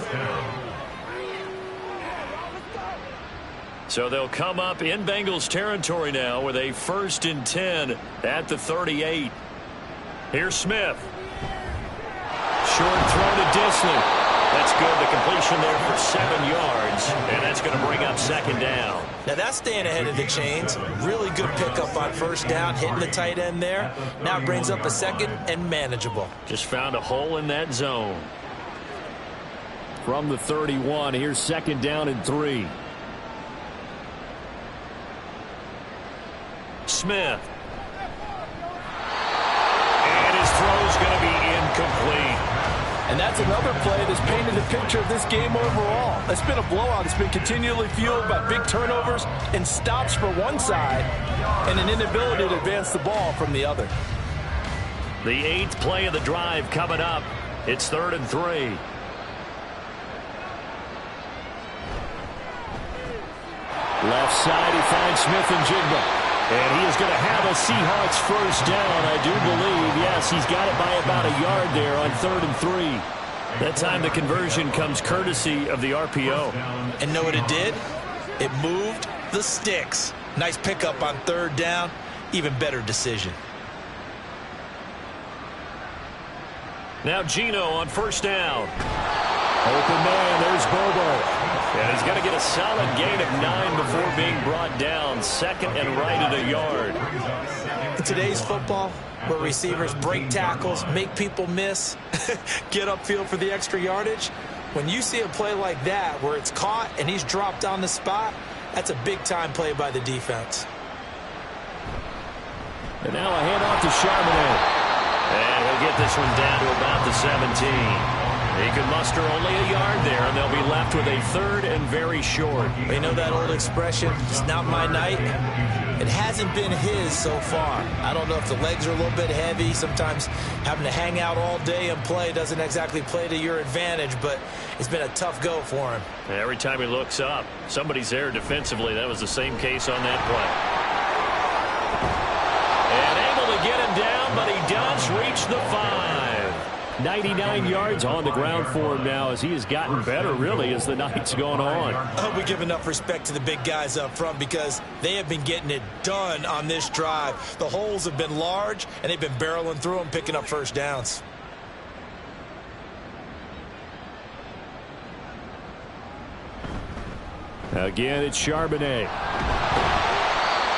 So they'll come up in Bengals territory now with a 1st and 10 at the 38. Here's Smith. Short throw to Disley. That's good. The completion there for 7 yards, and that's going to bring up 2nd down. Now that's staying ahead of the chains. Really good pickup on 1st down, hitting the tight end there. Now it brings up a 2nd and manageable. Just found a hole in that zone. From the 31, here's 2nd down and 3. Smith. And his throw's going to be incomplete. And that's another play that's painted the picture of this game overall. It's been a blowout. It's been continually fueled by big turnovers and stops for one side and an inability to advance the ball from the other. The 8th play of the drive coming up. It's 3rd and 3. Left side, he finds Smith-Njigba. And he is going to have a Seahawks first down, I do believe. Yes, he's got it by about a yard there on 3rd and 3. That time the conversion comes courtesy of the RPO. And know what it did? It moved the sticks. Nice pickup on 3rd down. Even better decision. Now Geno on 1st down. Open man, there's Bobo. And he's got to get a solid gain of 9 before being brought down. 2nd and right at a yard. In today's football, where receivers break tackles, make people miss, get upfield for the extra yardage, when you see a play like that where it's caught and he's dropped on the spot, that's a big-time play by the defense. And now a handoff to Charbonnet. And he'll get this one down to about the 17. He can muster only a yard there, and they'll be left with a third and very short. You know that old expression, it's not my night? It hasn't been his so far. I don't know if the legs are a little bit heavy. Sometimes having to hang out all day and play doesn't exactly play to your advantage, but it's been a tough go for him. Every time he looks up, somebody's there defensively. That was the same case on that play. And able to get him down, but he does reach the 5. 99 yards on the ground for him now as he has gotten better, really, as the night's gone on. I hope we give enough respect to the big guys up front because they have been getting it done on this drive. The holes have been large, and they've been barreling through them, picking up first downs. Again, it's Charbonnet.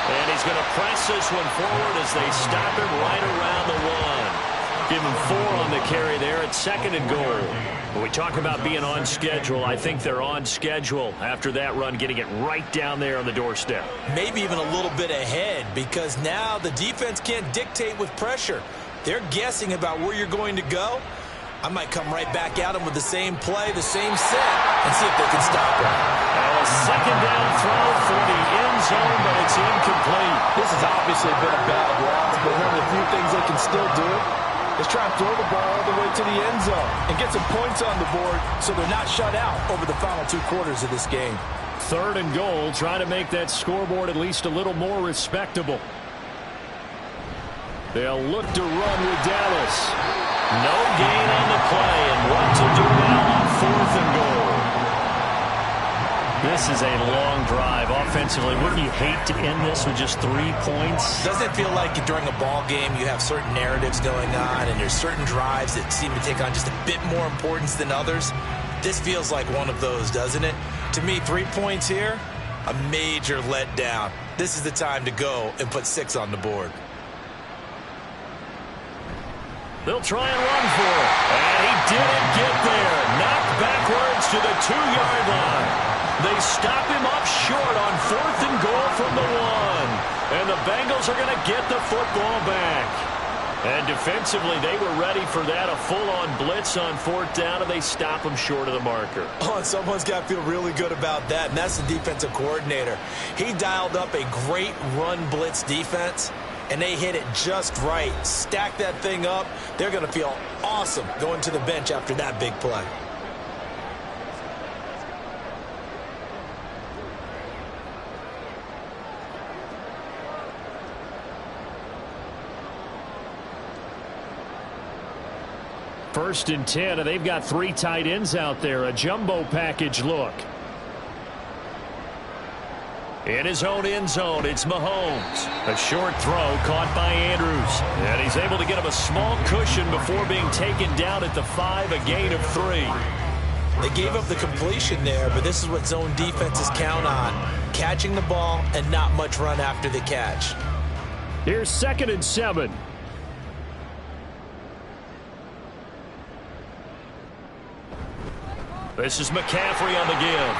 And he's going to press this one forward as they stop him right around the 1. Give him 4 on the carry there at 2nd and goal. When we talk about being on schedule, I think they're on schedule after that run, getting it right down there on the doorstep. Maybe even a little bit ahead because now the defense can't dictate with pressure. They're guessing about where you're going to go. I might come right back at them with the same play, the same set, and see if they can stop him. A 2nd down throw for the end zone, but it's incomplete. This has obviously been a bad loss, but one of the few things they can still do is try and throw the ball all the way to the end zone and get some points on the board so they're not shut out over the final 2 quarters of this game. 3rd and goal, trying to make that scoreboard at least a little more respectable. They'll look to run with Dallas. No gain on the play, and what to do now on 4th and goal. This is a long drive offensively. Wouldn't you hate to end this with just 3 points? Doesn't it feel like during a ball game you have certain narratives going on and there's certain drives that seem to take on just a bit more importance than others? This feels like one of those, doesn't it? To me, 3 points here, a major letdown. This is the time to go and put 6 on the board. They'll try and run for it. And he didn't get there. Knocked backwards to the 2-yard line. They stop him up short on 4th and goal from the 1. And the Bengals are going to get the football back. And defensively, they were ready for that. A full-on blitz on 4th down, and they stop him short of the marker. Oh, and someone's got to feel really good about that, and that's the defensive coordinator. He dialed up a great run blitz defense, and they hit it just right. Stack that thing up. They're going to feel awesome going to the bench after that big play. First and 10, and they've got 3 tight ends out there. A jumbo package look. In his own end zone, it's Mahomes. A short throw caught by Andrews. And he's able to get him a small cushion before being taken down at the 5, a gain of 3. They gave up the completion there, but this is what zone defenses count on. Catching the ball and not much run after the catch. Here's 2nd and 7. This is McCaffrey on the give.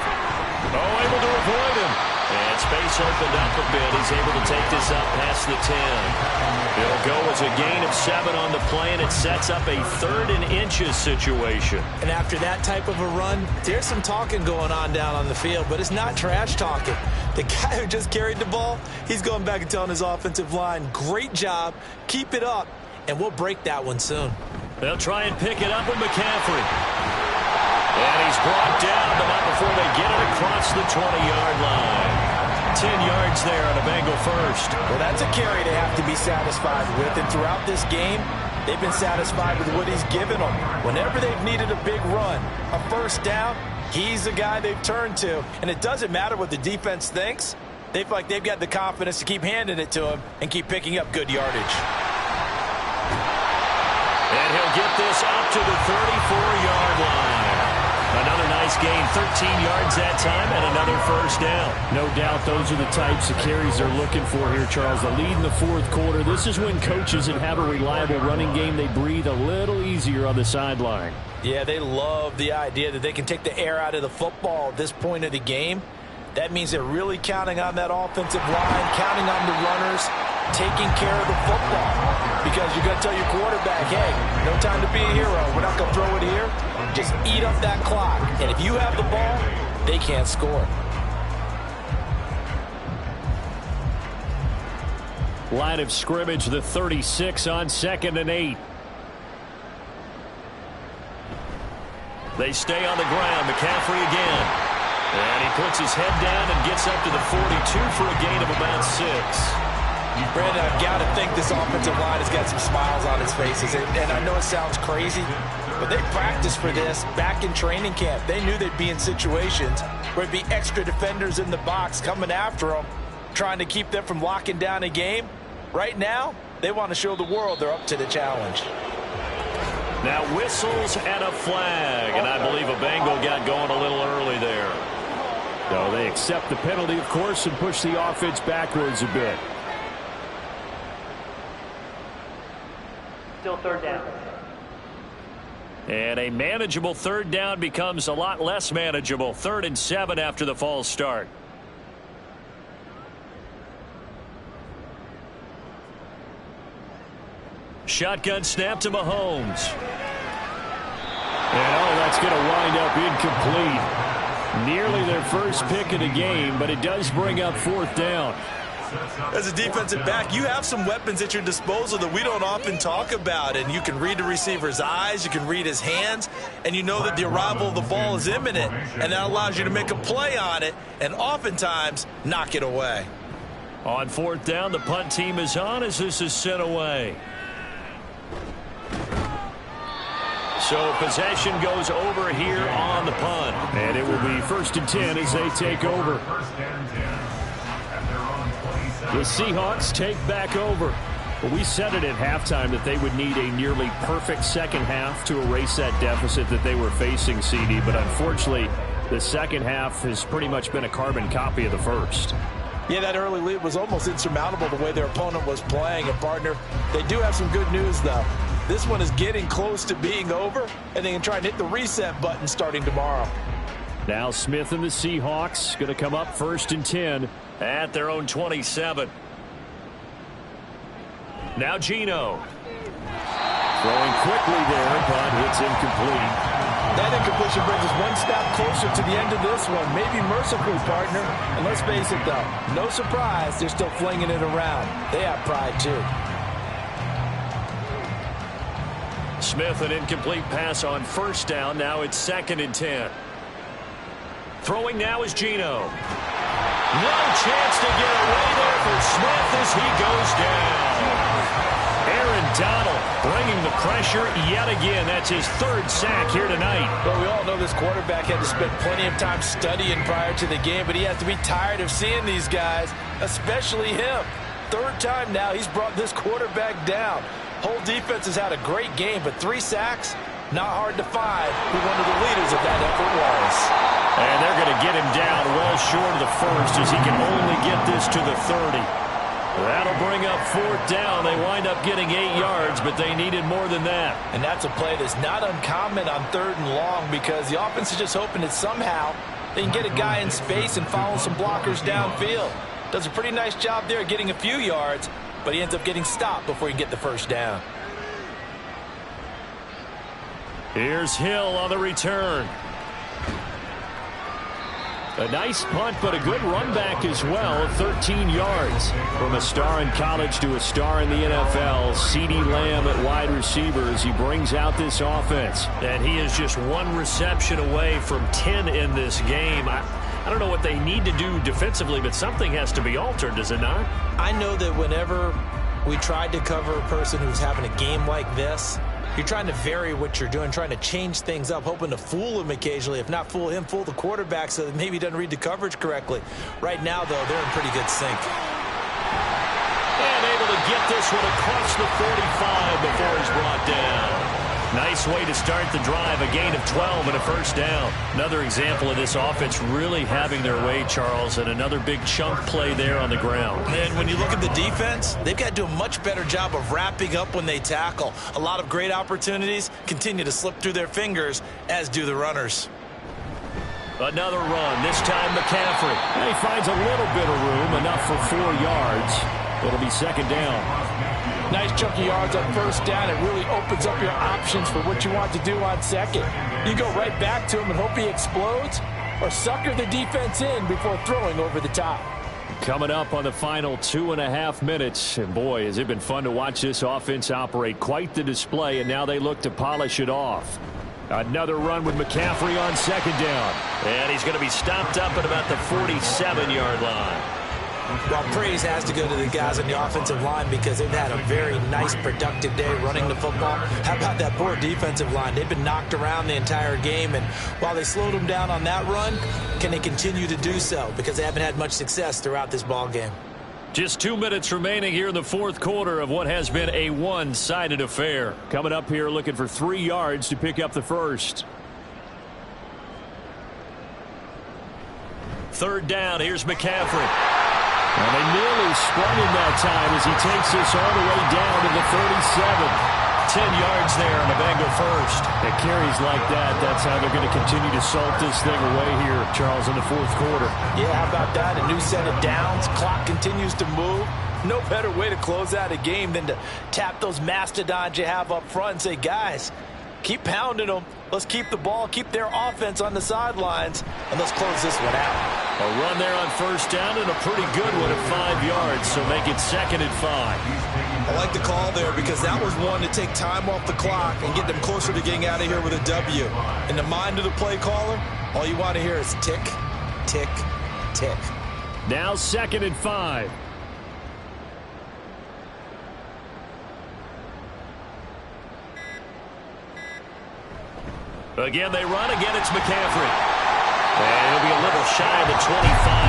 Oh, able to avoid him. And space opened up a bit. He's able to take this up past the 10. It'll go as a gain of 7 on the play, and it sets up a 3rd and inches situation. And after that type of a run, there's some talking going on down on the field, but it's not trash talking. The guy who just carried the ball, he's going back and telling his offensive line, great job, keep it up, and we'll break that one soon. They'll try and pick it up with McCaffrey. And he's brought down, but not before they get it across the 20-yard line. 10 yards there on a Bengal first. Well, that's a carry they have to be satisfied with. And throughout this game, they've been satisfied with what he's given them. Whenever they've needed a big run, a first down, he's the guy they've turned to. And it doesn't matter what the defense thinks. They feel like they've got the confidence to keep handing it to him and keep picking up good yardage. And he'll get this up to the 34-yard line. Another nice gain, 13 yards that time, and another first down. No doubt those are the types of carries they're looking for here, Charles. The lead in the 4th quarter. This is when coaches that have a reliable running game, they breathe a little easier on the sideline. Yeah, they love the idea that they can take the air out of the football at this point of the game. That means they're really counting on that offensive line, counting on the runners, taking care of the football. Because you're going to tell your quarterback, hey, no time to be a hero. We're not going to throw it here. Just eat up that clock. And if you have the ball, they can't score. Line of scrimmage, the 36 on 2nd and 8. They stay on the ground. McCaffrey again. And he puts his head down and gets up to the 42 for a gain of about 6. Brandon, I've got to think this offensive line has got some smiles on its faces. And I know it sounds crazy, but they practiced for this back in training camp. They knew they'd be in situations where it'd be extra defenders in the box coming after them, trying to keep them from locking down a game. Right now, they want to show the world they're up to the challenge. Now whistles and a flag, and I believe a Bengal got going a little early there. So they accept the penalty, of course, and push the offense backwards a bit. Still 3rd down. And a manageable 3rd down becomes a lot less manageable. 3rd and 7 after the false start. Shotgun snap to Mahomes. And that's going to wind up incomplete. Nearly their first pick of the game, but it does bring up 4th down. As a defensive back, you have some weapons at your disposal that we don't often talk about, and you can read the receiver's eyes, you can read his hands, and you know that the arrival of the ball is imminent, and that allows you to make a play on it and oftentimes knock it away. On 4th down, the punt team is on as this is sent away. So possession goes over here on the punt. And it will be 1st and 10 as they take over. The Seahawks take back over. Well, we said it at halftime that they would need a nearly perfect second half to erase that deficit that they were facing, CD. But unfortunately, the second half has pretty much been a carbon copy of the first. Yeah, that early lead was almost insurmountable the way their opponent was playing. And, partner, they do have some good news, though. This one is getting close to being over, and they can try and hit the reset button starting tomorrow. Now Smith and the Seahawks going to come up 1st and 10 at their own 27. Now Geno. Throwing quickly there, but it's incomplete. That incompletion brings us one step closer to the end of this one. Maybe mercifully, partner. And let's face it, though, no surprise, they're still flinging it around. They have pride, too. Smith, an incomplete pass on 1st down. Now it's 2nd and 10. Throwing now is Geno. No chance to get away there for Smith as he goes down. Aaron Donald bringing the pressure yet again. That's his 3rd sack here tonight. Well, we all know this quarterback had to spend plenty of time studying prior to the game, but he has to be tired of seeing these guys, especially him. 3rd time now he's brought this quarterback down. Whole defense has had a great game, but 3 sacks, not hard to find who one of the leaders of that effort was. And they're going to get him down well short of the 1st as he can only get this to the 30. That'll bring up 4th down. They wind up getting 8 yards, but they needed more than that. And that's a play that's not uncommon on 3rd and long because the offense is just hoping that somehow they can get a guy in space and follow some blockers downfield. Does a pretty nice job there getting a few yards, but he ends up getting stopped before he can get the 1st down. Here's Hill on the return. A nice punt, but a good run back as well, 13 yards. From a star in college to a star in the NFL, CeeDee Lamb at wide receiver as he brings out this offense. And he is just 1 reception away from 10 in this game. I don't know what they need to do defensively, but something has to be altered, does it not? I know that whenever we tried to cover a person who's having a game like this, you're trying to vary what you're doing, trying to change things up, hoping to fool him occasionally. If not fool him, fool the quarterback so that maybe he doesn't read the coverage correctly. Right now, though, they're in pretty good sync. And able to get this one across the 45 before he's brought down. Nice way to start the drive, a gain of 12 and a 1st down. Another example of this offense really having their way, Charles, and another big chunk play there on the ground. And when you look at the defense, they've got to do a much better job of wrapping up when they tackle. A lot of great opportunities continue to slip through their fingers, as do the runners. Another run, this time McCaffrey. And he finds a little bit of room, enough for 4 yards. It'll be second down. Nice chunk of yards on first down. It really opens up your options for what you want to do on second. You go right back to him and hope he explodes, or sucker the defense in before throwing over the top. Coming up on the final 2.5 minutes. And boy, has it been fun to watch this offense operate. Quite the display, and now they look to polish it off. Another run with McCaffrey on second down. And he's going to be stopped up at about the 47-yard line. Well, praise has to go to the guys on the offensive line because they've had a very nice, productive day running the football. How about that poor defensive line? They've been knocked around the entire game, and while they slowed them down on that run, can they continue to do so? Because they haven't had much success throughout this ball game. Just 2 minutes remaining here in the fourth quarter of what has been a one-sided affair. Coming up here looking for 3 yards to pick up the first. Third down, here's McCaffrey. And they nearly sprung him that time as he takes this all the way down to the 37. 10 yards there on the Bengal first. It carries like that. That's how they're going to continue to salt this thing away here, Charles, in the fourth quarter. Yeah, how about that? A new set of downs. Clock continues to move. No better way to close out a game than to tap those mastodons you have up front and say, guys, keep pounding them. Let's keep the ball, keep their offense on the sidelines, and let's close this one out. A run there on first down and a pretty good one at 5 yards, so make it second and 5. I like the call there because that was one to take time off the clock and get them closer to getting out of here with a W. In the mind of the play caller, all you want to hear is tick, tick, tick. Now second and 5. Again, they run. Again, it's McCaffrey. And he'll be a little shy of the 25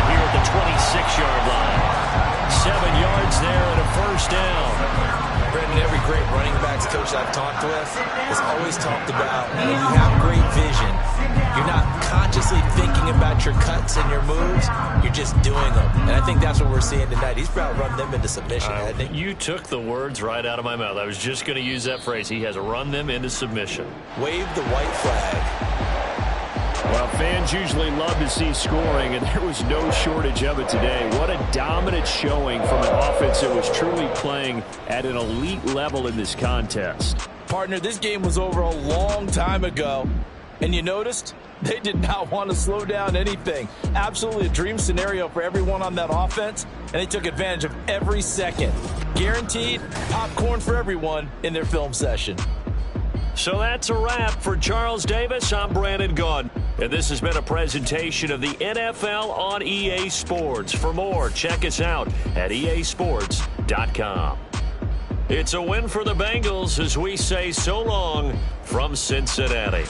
here at the 26-yard line. 7 yards there and a first down. Brandon, every great running backs coach I've talked with has always talked about when you have great vision, you're not consciously thinking about your cuts and your moves, you're just doing them. And I think that's what we're seeing tonight. He's probably run them into submission, hasn't he? You took the words right out of my mouth. I was just going to use that phrase. He has run them into submission. Wave the white flag. Well, fans usually love to see scoring, and there was no shortage of it today. What a dominant showing from an offense that was truly playing at an elite level in this contest. Partner, this game was over a long time ago, and you noticed they did not want to slow down anything. Absolutely a dream scenario for everyone on that offense, and they took advantage of every second. Guaranteed popcorn for everyone in their film session. So that's a wrap for Charles Davis. I'm Brandon Gaudin. And this has been a presentation of the NFL on EA Sports. For more, check us out at easports.com. It's a win for the Bengals as we say so long from Cincinnati.